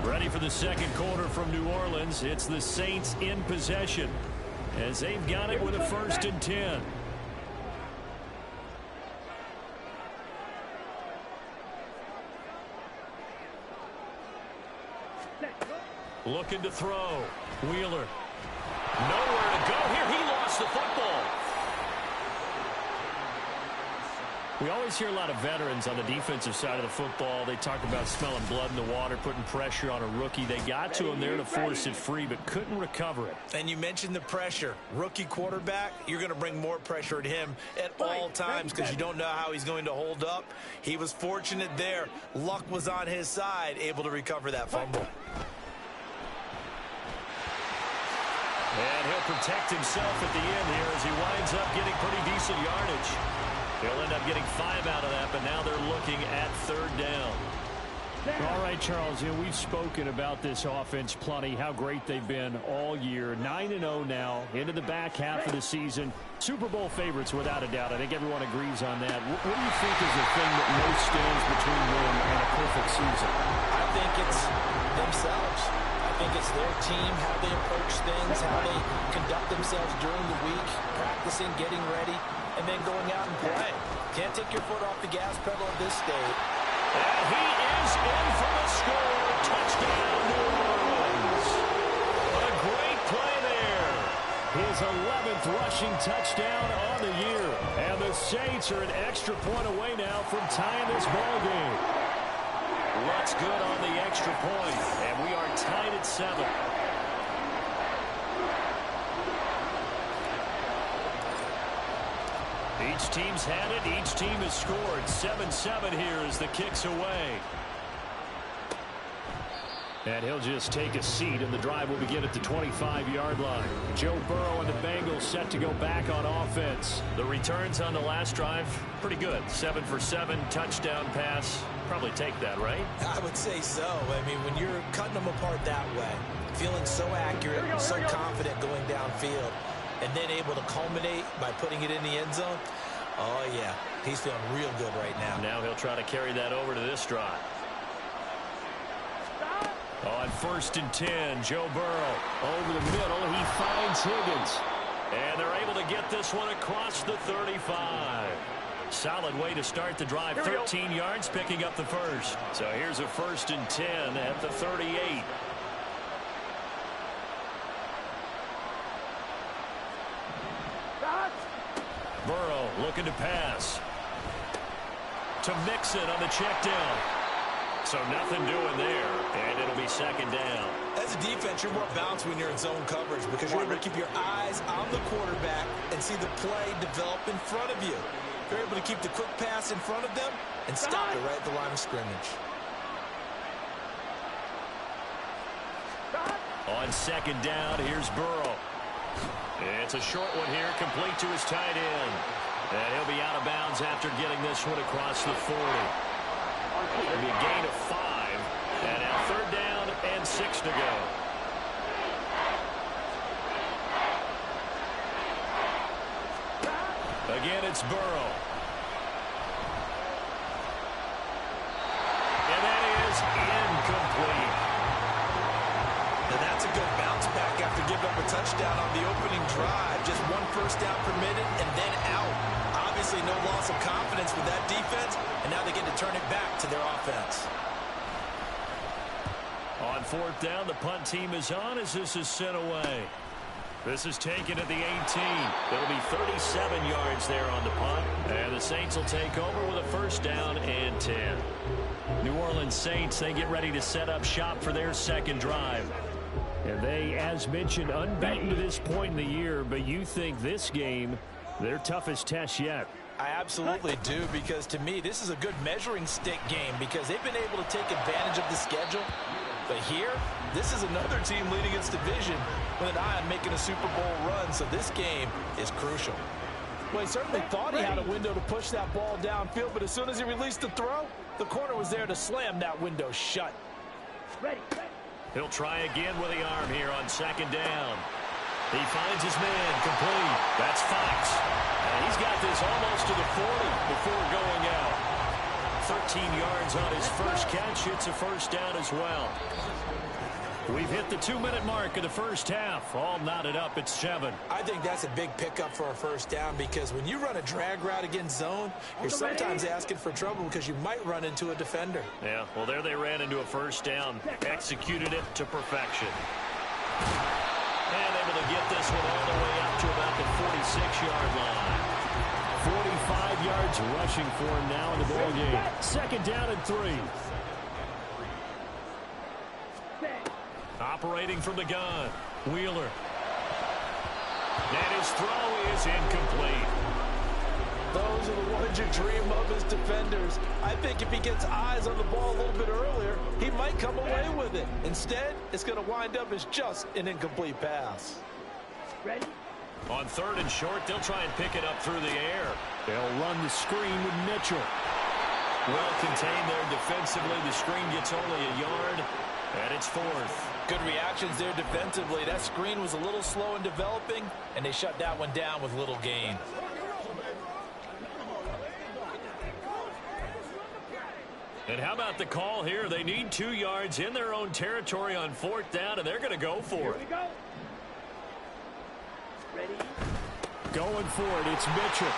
Ready for the second quarter from New Orleans. It's the Saints in possession as they've got it with a 1st and 10. Looking to throw. Wheeler. Nowhere to go here. He lost the football. We always hear a lot of veterans on the defensive side of the football. They talk about smelling blood in the water, putting pressure on a rookie. They got to him there to force it free, but couldn't recover it. And you mentioned the pressure. Rookie quarterback, you're going to bring more pressure at him at all times because you don't know how he's going to hold up. He was fortunate there. Luck was on his side, able to recover that fumble. And he'll protect himself at the end here as he winds up getting pretty decent yardage. He'll end up getting 5 out of that, but now they're looking at 3rd down. All right, Charles, we've spoken about this offense plenty, how great they've been all year. 9-0 now, into the back half of the season. Super Bowl favorites, without a doubt. I think everyone agrees on that. What do you think is the thing that most stands between them and a perfect season? I think it's themselves. I think it's their team, how they approach things, how they conduct themselves during the week, practicing, getting ready, and then going out and playing. Can't take your foot off the gas pedal at this stage. And he is in for the score. Touchdown, New Orleans. A great play there. His 11th rushing touchdown on the year. And the Saints are an extra point away now from tying this ball game. What's good on the extra point? And we are tied at 7. Each team's had it. Each team has scored. 7-7 here as the kick's away. And he'll just take a seat, and the drive will begin at the 25-yard line. Joe Burrow and the Bengals set to go back on offense. The returns on the last drive, pretty good. 7 for 7, touchdown pass. Probably take that, right? I would say so. I mean, when you're cutting them apart that way, feeling so accurate, so confident going downfield, and then able to culminate by putting it in the end zone, oh, yeah, he's feeling real good right now. Now he'll try to carry that over to this drive. On 1st and 10, Joe Burrow over the middle. He finds Higgins. And they're able to get this one across the 35. Solid way to start the drive. 13 yards, picking up the first. So here's a 1st and 10 at the 38. Burrow looking to pass. To Mixon on the check down. So nothing doing there, and it'll be 2nd down. As a defense, you're more balanced when you're in zone coverage because you're able to keep your eyes on the quarterback and see the play develop in front of you. You're able to keep the quick pass in front of them and stop it right at the line of scrimmage. On 2nd down, here's Burrow. It's a short one here, complete to his tight end. And he'll be out of bounds after getting this one across the 40. It'll be a gain of 5. And now 3rd down and 6 to go. Again, it's Burrow. And that is incomplete. Now that's a good bounce back after giving up a touchdown on the opening drive. Just 1 first down permitted and then out. Obviously no loss of confidence with that defense, and now they get to turn it back to their offense. On 4th down, the punt team is on as this is sent away. This is taken at the 18. It'll be 37 yards there on the punt, and the Saints will take over with a 1st down and 10. New Orleans Saints, they get ready to set up shop for their 2nd drive. And they, as mentioned, unbeaten to this point in the year, but you think this game, their toughest test yet. I absolutely do, because to me, this is a good measuring stick game because they've been able to take advantage of the schedule. But here, this is another team leading its division with an eye on making a Super Bowl run, so this game is crucial. Well, he certainly thought he had a window to push that ball downfield, but as soon as he released the throw, the corner was there to slam that window shut. He'll try again with the arm here on 2nd down. He finds his man complete. That's Fox. And he's got this almost to the 40 before going out. 13 yards on his first catch. It's a 1st down as well. We've hit the 2-minute mark of the first half. All knotted up at 7. I think that's a big pickup for a 1st down because when you run a drag route against zone, you're sometimes asking for trouble because you might run into a defender. Yeah, well, there they ran into a 1st down. Executed it to perfection. And able to get this one all the way up to about the 46-yard line. 45 yards rushing for him now in the ball game. 2nd down and 3. Operating from the gun, Wheeler. And his throw is incomplete. Those are the ones you dream of as defenders. I think if he gets eyes on the ball a little bit earlier, he might come away with it. Instead, it's going to wind up as just an incomplete pass. Ready? On 3rd and short, they'll try and pick it up through the air. They'll run the screen with Mitchell. Well contained there defensively. The screen gets only a yard, and it's 4th. Good reactions there defensively. That screen was a little slow in developing, and they shut that one down with little gain. And how about the call here? They need 2 yards in their own territory on 4th down, and they're going to go for it. Ready? Going for it, it's Mitchell.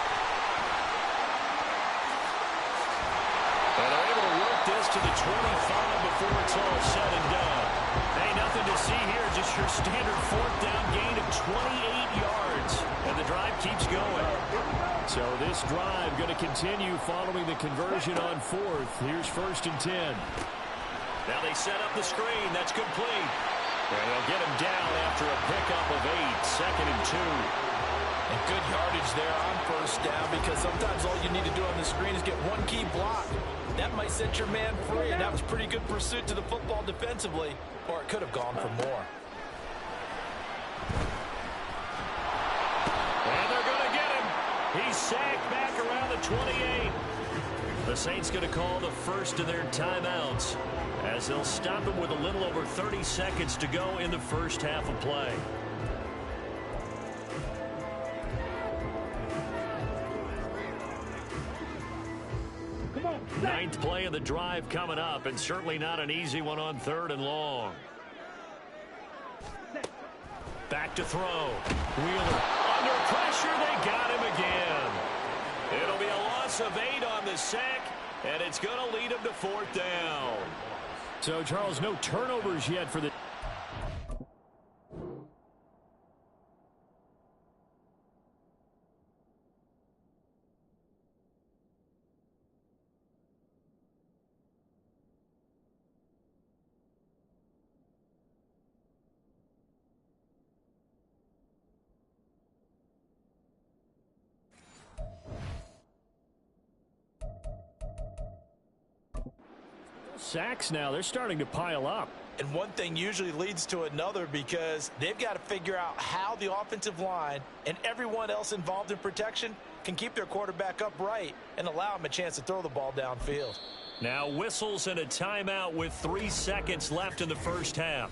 And they're able to work this to the 25 before it's all said and done. Hey, nothing to see here, just your standard 4th down gain of 28 yards. And the drive keeps going. So this drive going to continue following the conversion on 4th. Here's 1st and 10. Now they set up the screen. That's complete. And they'll get him down after a pickup of 8. 2nd and 2. And good yardage there on 1st down because sometimes all you need to do on the screen is get one key block. That might set your man free, and that was pretty good pursuit to the football defensively, or it could have gone for more. And they're going to get him. He's sacked back around the 28. The Saints going to call the first of their timeouts as they'll stop him with a little over 30 seconds to go in the first half of play. Ninth play of the drive coming up, and certainly not an easy one on 3rd and long. Back to throw. Wheeler under pressure. They got him again. It'll be a loss of 8 on the sack, and it's going to lead him to 4th down. So, Charles, no turnovers yet for the... Sacks now, they're starting to pile up. And one thing usually leads to another because they've got to figure out how the offensive line and everyone else involved in protection can keep their quarterback upright and allow him a chance to throw the ball downfield. Now whistles and a timeout with 3 seconds left in the first half.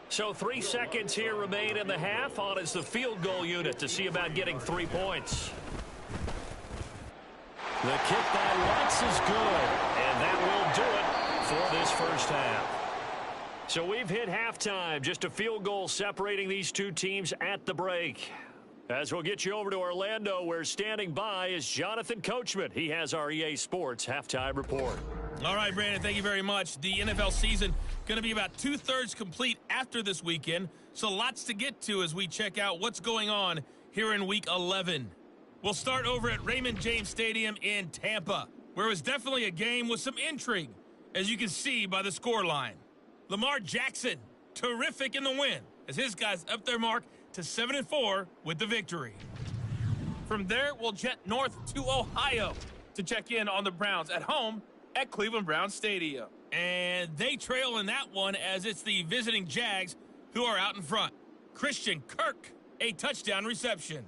So 3 seconds here remain in the half. On is the field goal unit to see about getting 3 points. The kick by Lutz is good, and that will do it for this first half. So we've hit halftime. Just a field goal separating these two teams at the break. As we'll get you over to Orlando, where standing by is Jonathan Coachman. He has our EA Sports halftime report. All right, Brandon, thank you very much. The NFL season going to be about 2/3 complete after this weekend, so lots to get to as we check out what's going on here in Week 11. We'll start over at Raymond James Stadium in Tampa, where it was definitely a game with some intrigue, as you can see by the scoreline. Lamar Jackson, terrific in the win, as his guys up their mark to 7-4 with the victory. From there, we'll jet north to Ohio to check in on the Browns at home at Cleveland Browns Stadium. And they trail in that one as it's the visiting Jags who are out in front. Christian Kirk, a touchdown reception.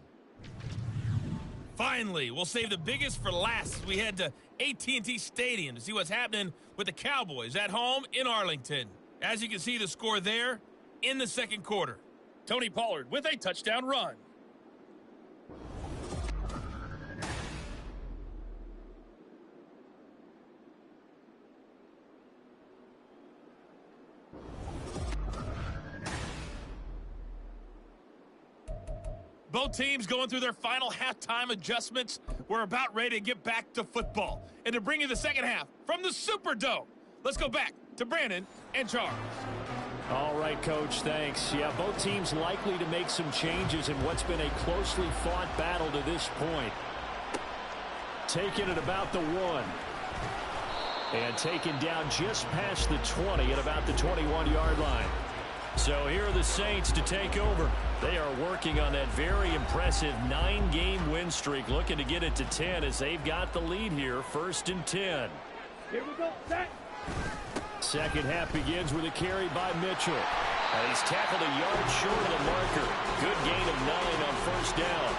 Finally, we'll save the biggest for last as we head to AT&T Stadium to see what's happening with the Cowboys at home in Arlington. As you can see the score there in the second quarter. Tony Pollard with a touchdown run. Both teams going through their final halftime adjustments. We're about ready to get back to football. And to bring you the second half from the Superdome, let's go back to Brandon and Charles. All right, Coach, thanks. Yeah, both teams likely to make some changes in what's been a closely fought battle to this point. Taken at about the 1. And taken down just past the 20 at about the 21-yard line. So here are the Saints to take over. They are working on that very impressive 9-game win streak, looking to get it to 10 as they've got the lead here, 1st and 10. Here we go, set. Second half begins with a carry by Mitchell. He's tackled a yard short of the marker. Good gain of 9 on 1st down.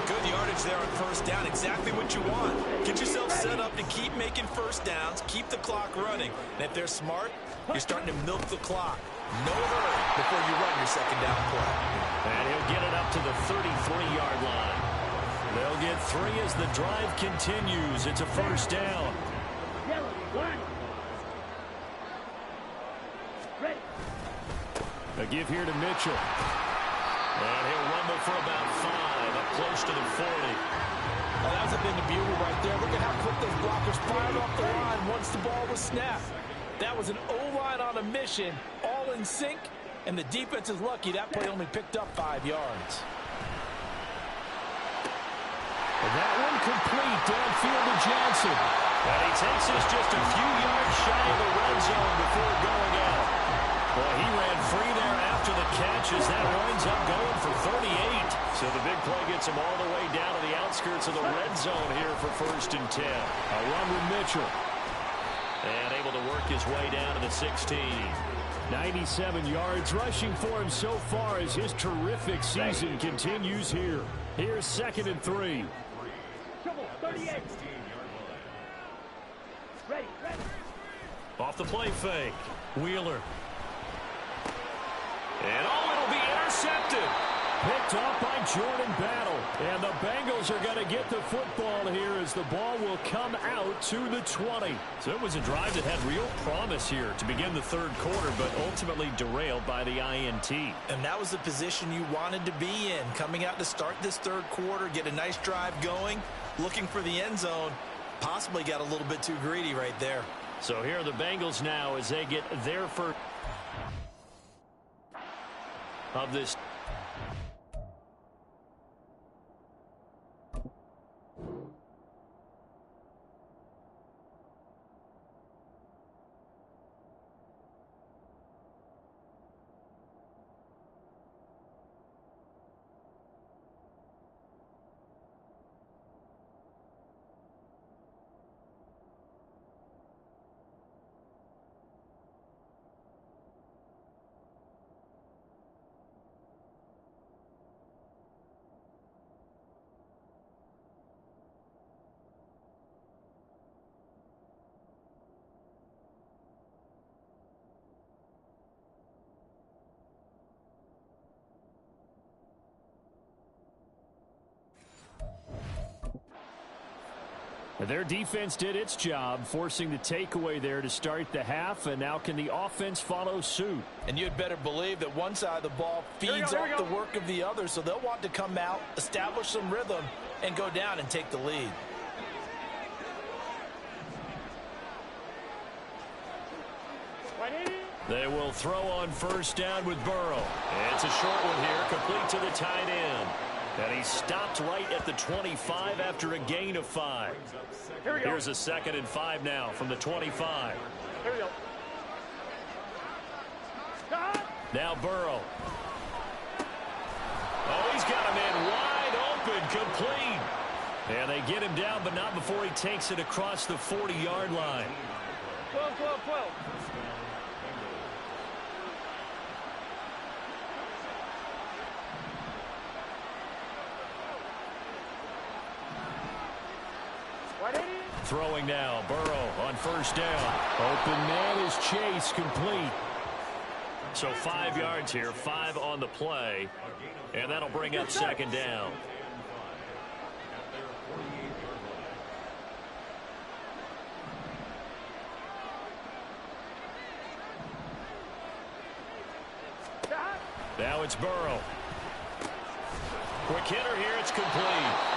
Good yardage there on 1st down. Exactly what you want. Get yourself set up to keep making 1st downs, keep the clock running. And if they're smart, you're starting to milk the clock. No hurry before you run your 2nd down play. And he'll get it up to the 33-yard line. They'll get 3 as the drive continues. It's a 1st down. A give here to Mitchell. And he'll rumble for about 5, up close to the 40. Well, that's been the beauty right there. Look at how quick those blockers fired off the line once the ball was snapped. That was an O-line on a mission, all in sync, and the defense is lucky that play only picked up 5 yards. And that one complete downfield to Johnson. And he takes us just a few yards shy of the red zone before going out. Well, he ran free there after the catch as that winds up going for 38. So the big play gets him all the way down to the outskirts of the red zone here for 1st and 10. A run with Mitchell. And able to work his way down to the 16. 97 yards rushing for him so far as his terrific season continues here. Here's 2nd and 3. 38. Ready. Off the play fake. Wheeler. And it'll be intercepted. intercepted. Picked off by Jordan Battle. And the Bengals are going to get the football here as the ball will come out to the 20. So it was a drive that had real promise here to begin the third quarter, but ultimately derailed by the INT. And that was the position you wanted to be in. Coming out to start this third quarter, get a nice drive going, looking for the end zone. Possibly got a little bit too greedy right there. So here are the Bengals now as they get their first of this. Their defense did its job, forcing the takeaway there to start the half, and now can the offense follow suit? And you'd better believe that one side of the ball feeds off the work of the other, so they'll want to come out, establish some rhythm, and go down and take the lead. They will throw on first down with Burrow. It's a short one here, complete to the tight end. And he stopped right at the 25 after a gain of 5. Here's a 2nd and 5 now from the 25. Here we go. Now Burrow. Oh, he's got a man wide open, complete. And they get him down, but not before he takes it across the 40-yard line. 12, 12, 12. Throwing now, Burrow on first down. Open man is Chase, complete. So 5 yards here, 5 on the play. And that'll bring up 2nd down. Now it's Burrow. Quick hitter here, it's complete.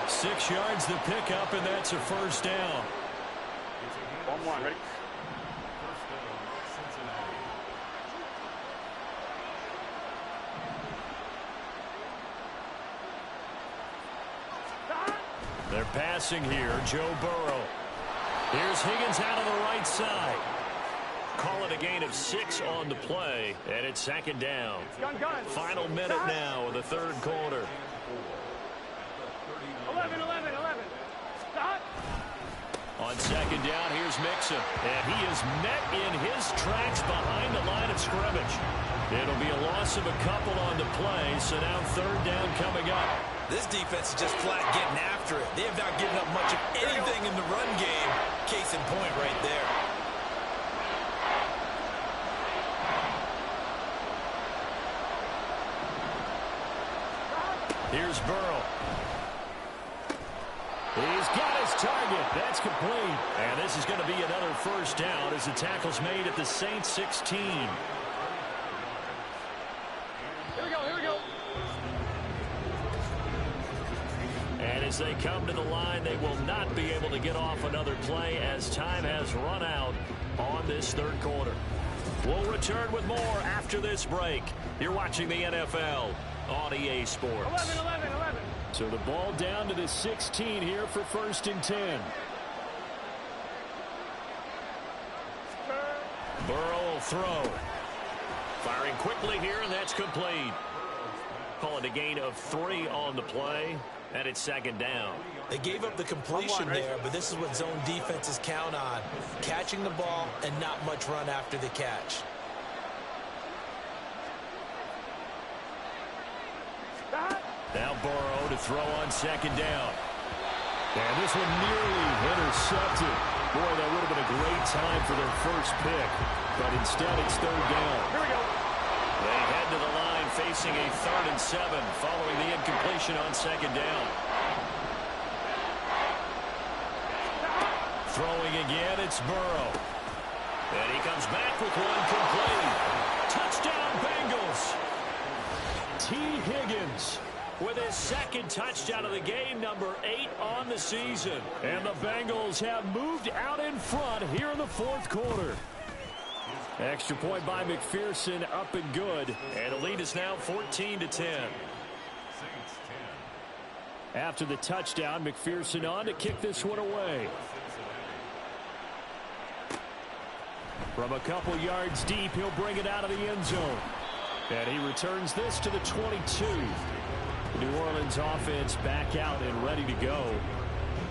6 yards the pickup, and that's a first down. 1-1, ready? They're passing here, Joe Burrow. Here's Higgins out on the right side. Call it a gain of 6 on the play, and it's 2nd down. Final minute now of the third quarter. 11, 11, 11. Stop. On 2nd down, here's Mixon. And he is met in his tracks behind the line of scrimmage. It'll be a loss of a couple on the play, so now 3rd down coming up. This defense is just flat getting after it. They have not given up much of anything in the run game. Case in point right there. Here's Burrow. He's got his target. That's complete. And this is going to be another first down as the tackle's made at the Saints 16. Here we go, here we go. And as they come to the line, they will not be able to get off another play as time has run out on this third quarter. We'll return with more after this break. You're watching the NFL on EA Sports. 11, 11, 11. So the ball down to the 16 here for 1st and 10. Burrow will throw. Firing quickly here, and that's complete. Call it a gain of 3 on the play, and it's 2nd down. They gave up the completion there, but this is what zone defenses count on. Catching the ball and not much run after the catch. Now Burrow to throw on 2nd down. And this one nearly intercepted. Boy, that would have been a great time for their first pick. But instead, it's 3rd down. Here we go. They head to the line facing a 3rd and 7 following the incompletion on 2nd down. Throwing again, it's Burrow. And he comes back with one complete. Touchdown, Bengals. T. Higgins with his 2nd touchdown of the game, number 8 on the season. And the Bengals have moved out in front here in the 4th quarter. Extra point by McPherson, up and good. And the lead is now 14-10. After the touchdown, McPherson on to kick this one away. From a couple yards deep, he'll bring it out of the end zone. And he returns this to the 22. The New Orleans offense back out and ready to go.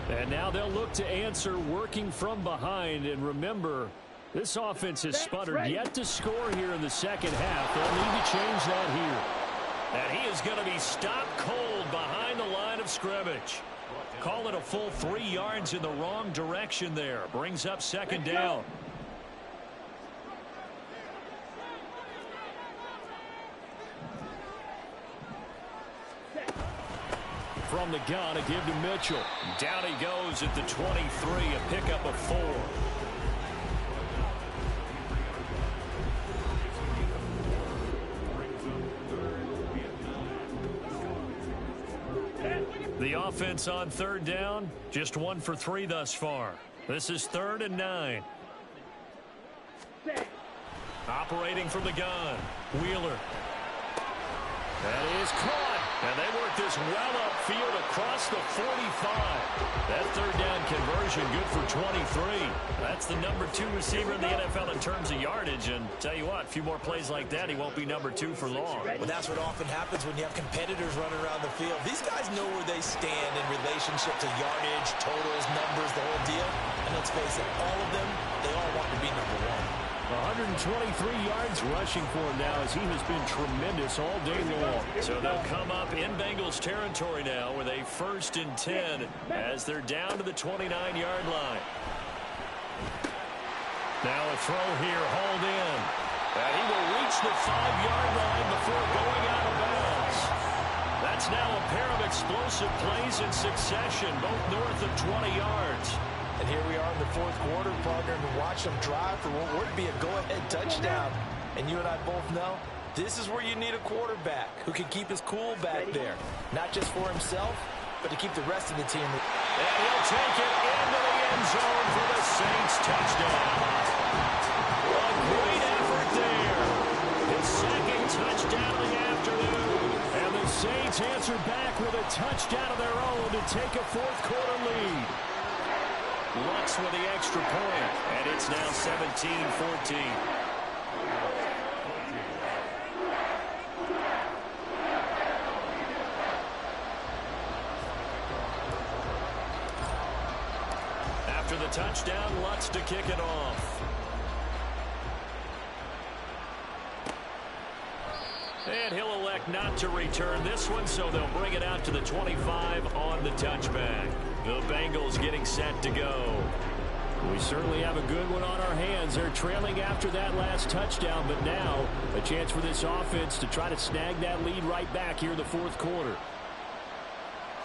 And now they'll look to answer working from behind. And remember, this offense has sputtered yet to score here in the 2nd half. They'll need to change that here. And he is going to be stopped cold behind the line of scrimmage. Call it a full 3 yards in the wrong direction there. Brings up 2nd down. From the gun, a give to Mitchell. Down he goes at the 23, a pickup of 4. The offense on 3rd down, just 1 for 3 thus far. This is 3rd and 9. Operating from the gun, Wheeler. That is caught. And they work this well upfield across the 45. That 3rd down conversion good for 23. That's the number 2 receiver in the NFL in terms of yardage. And tell you what, a few more plays like that, he won't be number 2 for long. Well, that's what often happens when you have competitors running around the field. These guys know where they stand in relationship to yardage, totals, numbers, the whole deal. And let's face it, all of them, they all want to be number 1. 123 yards rushing for him now as he has been tremendous all day long. So they'll come up in Bengals territory now with a 1st and 10 as they're down to the 29-yard line. Now a throw here, hauled in. And he will reach the 5-yard line before going out of bounds. That's now a pair of explosive plays in succession, both north of 20 yards. And here we are in the 4th quarter, partner, and watch them drive for what would be a go-ahead touchdown. And you and I both know this is where you need a quarterback who can keep his cool back there. Not just for himself, but to keep the rest of the team. And he'll take it into the end zone for the Saints touchdown. A great effort there. His 2nd touchdown of the afternoon. And the Saints answer back with a touchdown of their own to take a 4th quarter lead. Lutz with the extra point, and it's now 17-14. After the touchdown, Lutz to kick it off. And he'll elect not to return this one, so they'll bring it out to the 25 on the touchback. The Bengals getting set to go. We certainly have a good one on our hands. They're trailing after that last touchdown, but now a chance for this offense to try to snag that lead right back here in the 4th quarter.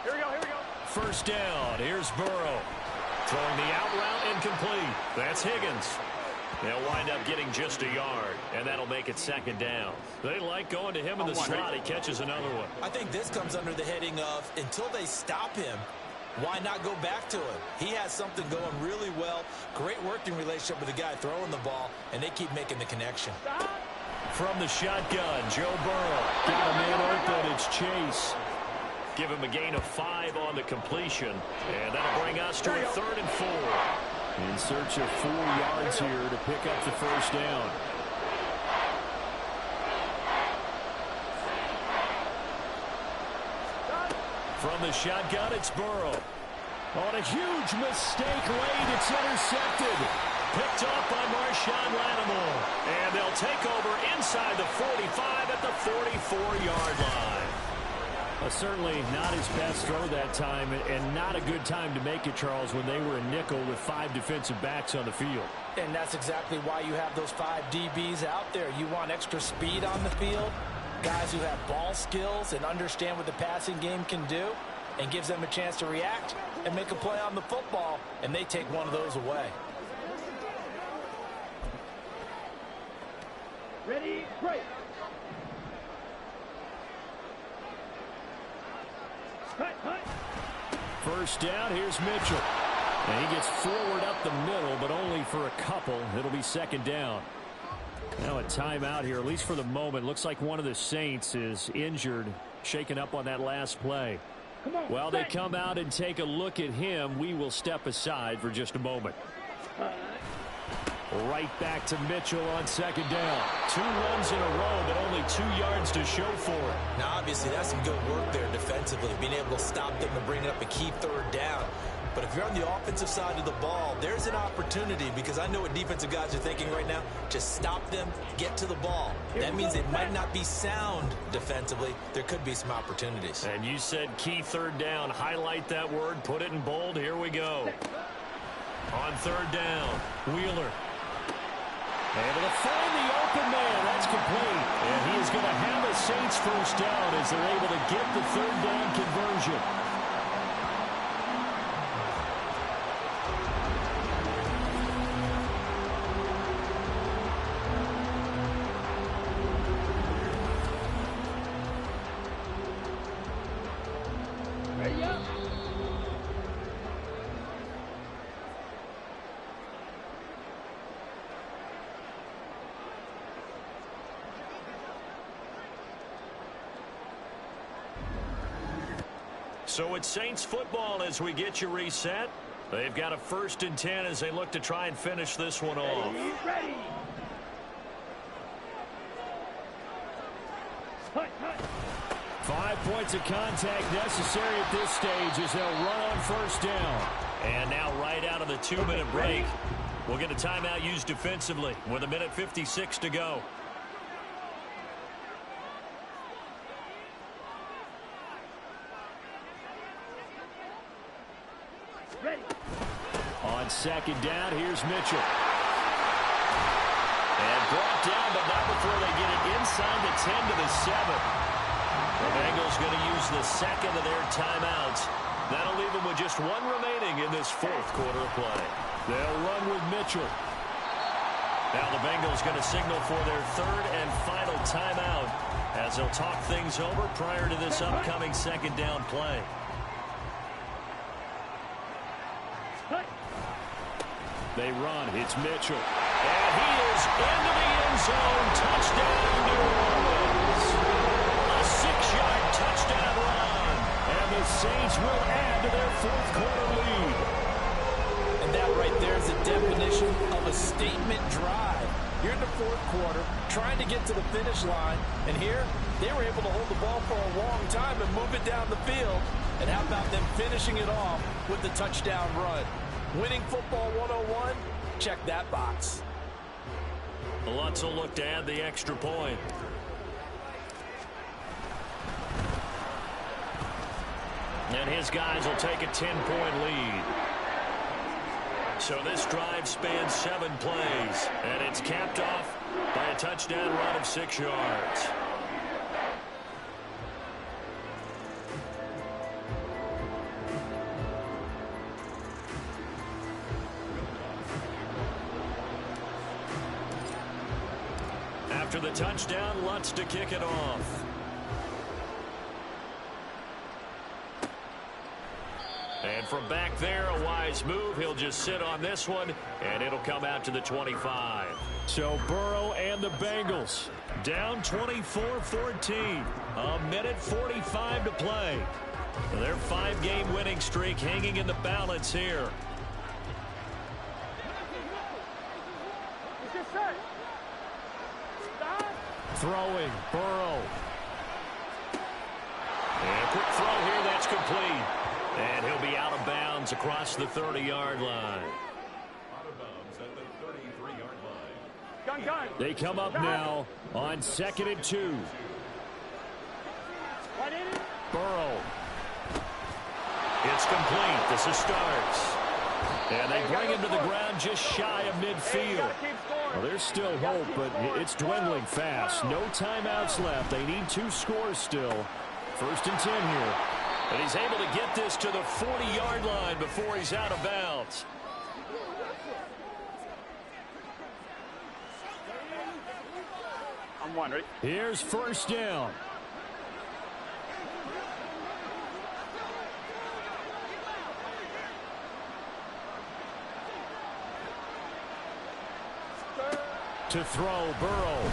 Here we go, here we go. 1st down, here's Burrow. Throwing the out route incomplete. That's Higgins. They'll wind up getting just a yard, and that'll make it 2nd down. They like going to him in the slot. He catches another one. I think this comes under the heading of until they stop him, why not go back to him? He has something going really well. Great working relationship with the guy throwing the ball, and they keep making the connection. From the shotgun, Joe Burrow. Got a man open. It's Chase. Give him a gain of 5 on the completion, and that'll bring us to a 3rd and 4. In search of 4 yards here to pick up the 1st down. From the shotgun, it's Burrow. On a huge mistake late, it's intercepted. Picked up by Marshawn Lattimore. And they'll take over inside the 45 at the 44-yard line. Certainly not his best throw that time, and not a good time to make it, Charles, when they were in nickel with 5 defensive backs on the field. And that's exactly why you have those 5 DBs out there. You want extra speed on the field, guys who have ball skills and understand what the passing game can do, and gives them a chance to react and make a play on the football, and they take one of those away. Ready, break. First down, here's Mitchell. And he gets forward up the middle, but only for a couple. It'll be second down. Now a timeout here, at least for the moment. Looks like one of the Saints is injured, shaken up on that last play. While they come out and take a look at him, we will step aside for just a moment. Right back to Mitchell on second down. 2 runs in a row, but only 2 yards to show for it. Now, obviously, that's some good work there defensively, being able to stop them and bring up a key third down. But if you're on the offensive side of the ball, there's an opportunity, because I know what defensive guys are thinking right now. Just stop them, get to the ball. That means it might not be sound defensively. There could be some opportunities. And you said key third down. Highlight that word, put it in bold. Here we go. On third down, Wheeler. Able to find the open man. That's complete. And he is going to have a Saints first down as they're able to get the third down conversion. Ready up. So it's Saints football as we get you reset. They've got a 1st and 10 as they look to try and finish this one off. Ready. 5 points of contact necessary at this stage as they'll run on first down. And now right out of the 2-minute break, we'll get a timeout used defensively with 1:56 to go. Ready. On second down, here's Mitchell. And brought down, but not before they get it inside the 10 to the 7. The Bengals going to use the second of their timeouts. That'll leave them with just 1 remaining in this 4th quarter of play. They'll run with Mitchell. Now the Bengals going to signal for their 3rd and final timeout as they'll talk things over prior to this upcoming second down play. They run. It's Mitchell. And he is into the end zone. Touchdown, New Orleans. A 6-yard touchdown run. And the Saints will add to their 4th quarter lead. And that right there is the definition of a statement drive. You're in the 4th quarter, trying to get to the finish line. And here, they were able to hold the ball for a long time and move it down the field. And how about them finishing it off with the touchdown run? Winning football 101, check that box. Lutz will look to add the extra point. And his guys will take a 10-point lead. So this drive spans 7 plays, and it's capped off by a touchdown run of 6 yards. After the touchdown, Lutz to kick it off. And from back there, a wise move. He'll just sit on this one, and it'll come out to the 25. So Burrow and the Bengals down 24-14. 1:45 to play. Their 5-game winning streak hanging in the balance here. Throwing, Burrow. And a quick throw here, that's complete. And he'll be out of bounds across the 30-yard line. Out of bounds at the 33-yard line. Gun. They come up now on 2nd and 2. Burrow. It's complete. This is Starks. And they bring him to the ground just shy of midfield. Well, there's still hope, but it's dwindling fast. No timeouts left. They need 2 scores still. 1st and 10 here. And he's able to get this to the 40-yard line before he's out of bounds. I'm wondering. Here's 1st down. To throw, Burrow.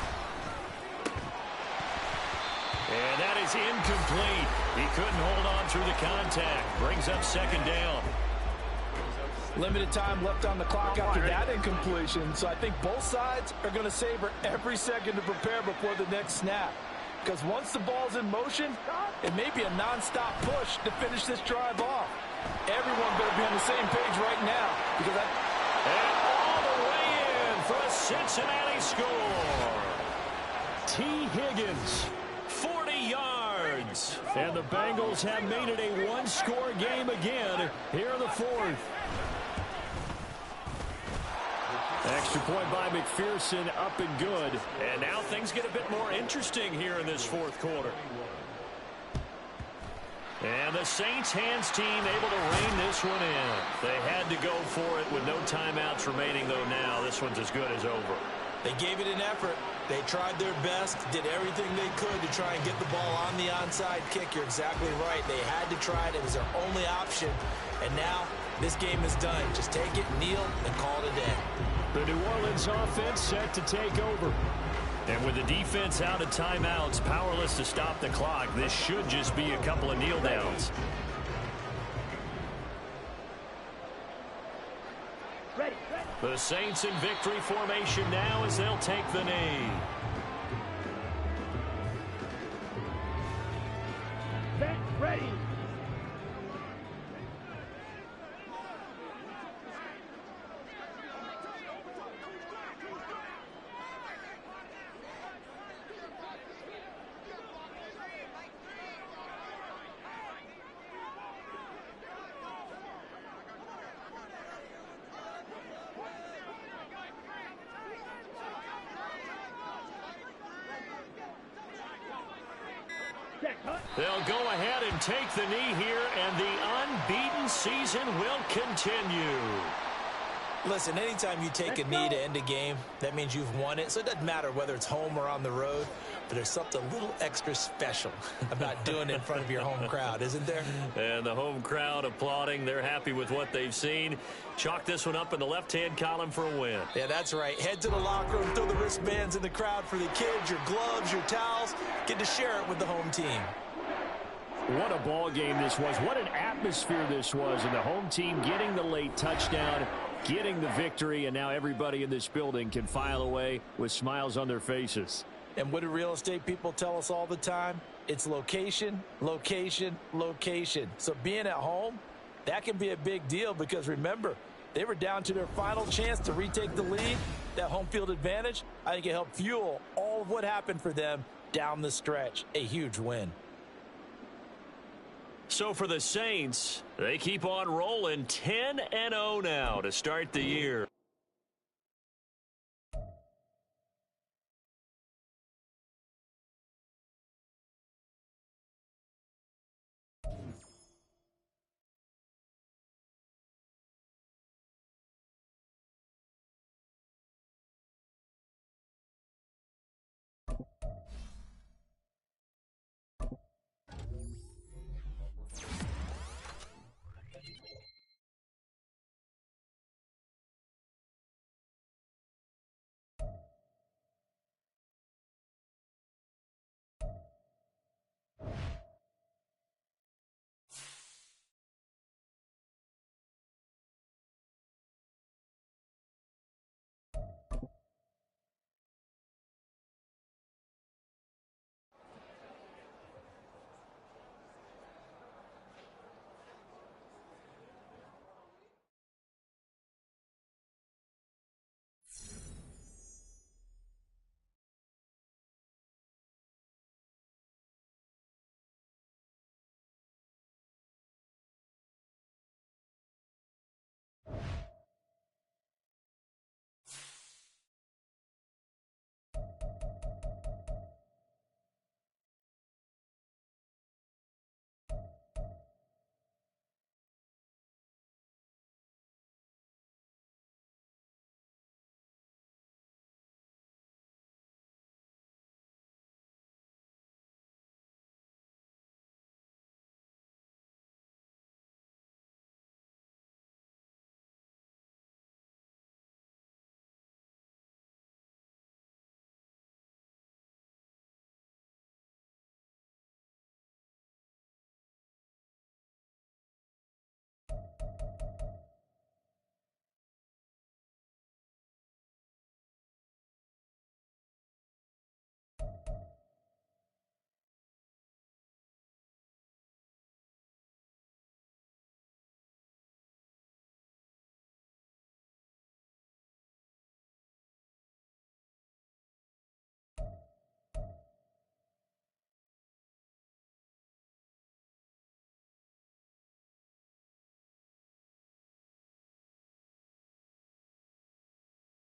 And that is incomplete. He couldn't hold on through the contact. Brings up 2nd down. Limited time left on the clock after that incompletion, so I think both sides are going to savor every second to prepare before the next snap. Because once the ball's in motion, it may be a non-stop push to finish this drive off. Everyone better be on the same page right now, because and all the way in for a Cincinnati score. T. Higgins, 40 yards. And the Bengals have made it a 1-score game again here in the 4th. Extra point by McPherson, up and good. And now things get a bit more interesting here in this 4th quarter. And the Saints hands team able to rein this one in. They had to go for it with no timeouts remaining, though now this one's as good as over. They gave it an effort. They tried their best, did everything they could to try and get the ball on the onside kick. You're exactly right. They had to try it. It was their only option. And now this game is done. Just take it, kneel, and call it a day. The New Orleans offense set to take over. And with the defense out of timeouts, powerless to stop the clock, this should just be a couple of kneel downs. The Saints in victory formation now as they'll take the knee. Ready. They'll go ahead and take the knee here, and the unbeaten season will continue. Listen, anytime you take a knee to end a game, that means you've won it. So it doesn't matter whether it's home or on the road, but there's something a little extra special about doing it in front of your home crowd, isn't there? And the home crowd applauding. They're happy with what they've seen. Chalk this one up in the left-hand column for a win. Yeah, that's right. Head to the locker room, throw the wristbands in the crowd for the kids, your gloves, your towels. Get to share it with the home team. What a ball game this was. What an atmosphere this was. And the home team getting the late touchdown, getting the victory, and now everybody in this building can file away with smiles on their faces. And what do real estate people tell us all the time? It's location, location, location. So being at home, that can be a big deal because, remember, they were down to their final chance to retake the lead. That home field advantage, I think it helped fuel all of what happened for them down the stretch. A huge win. So for the Saints, they keep on rolling 10-0 now to start the year.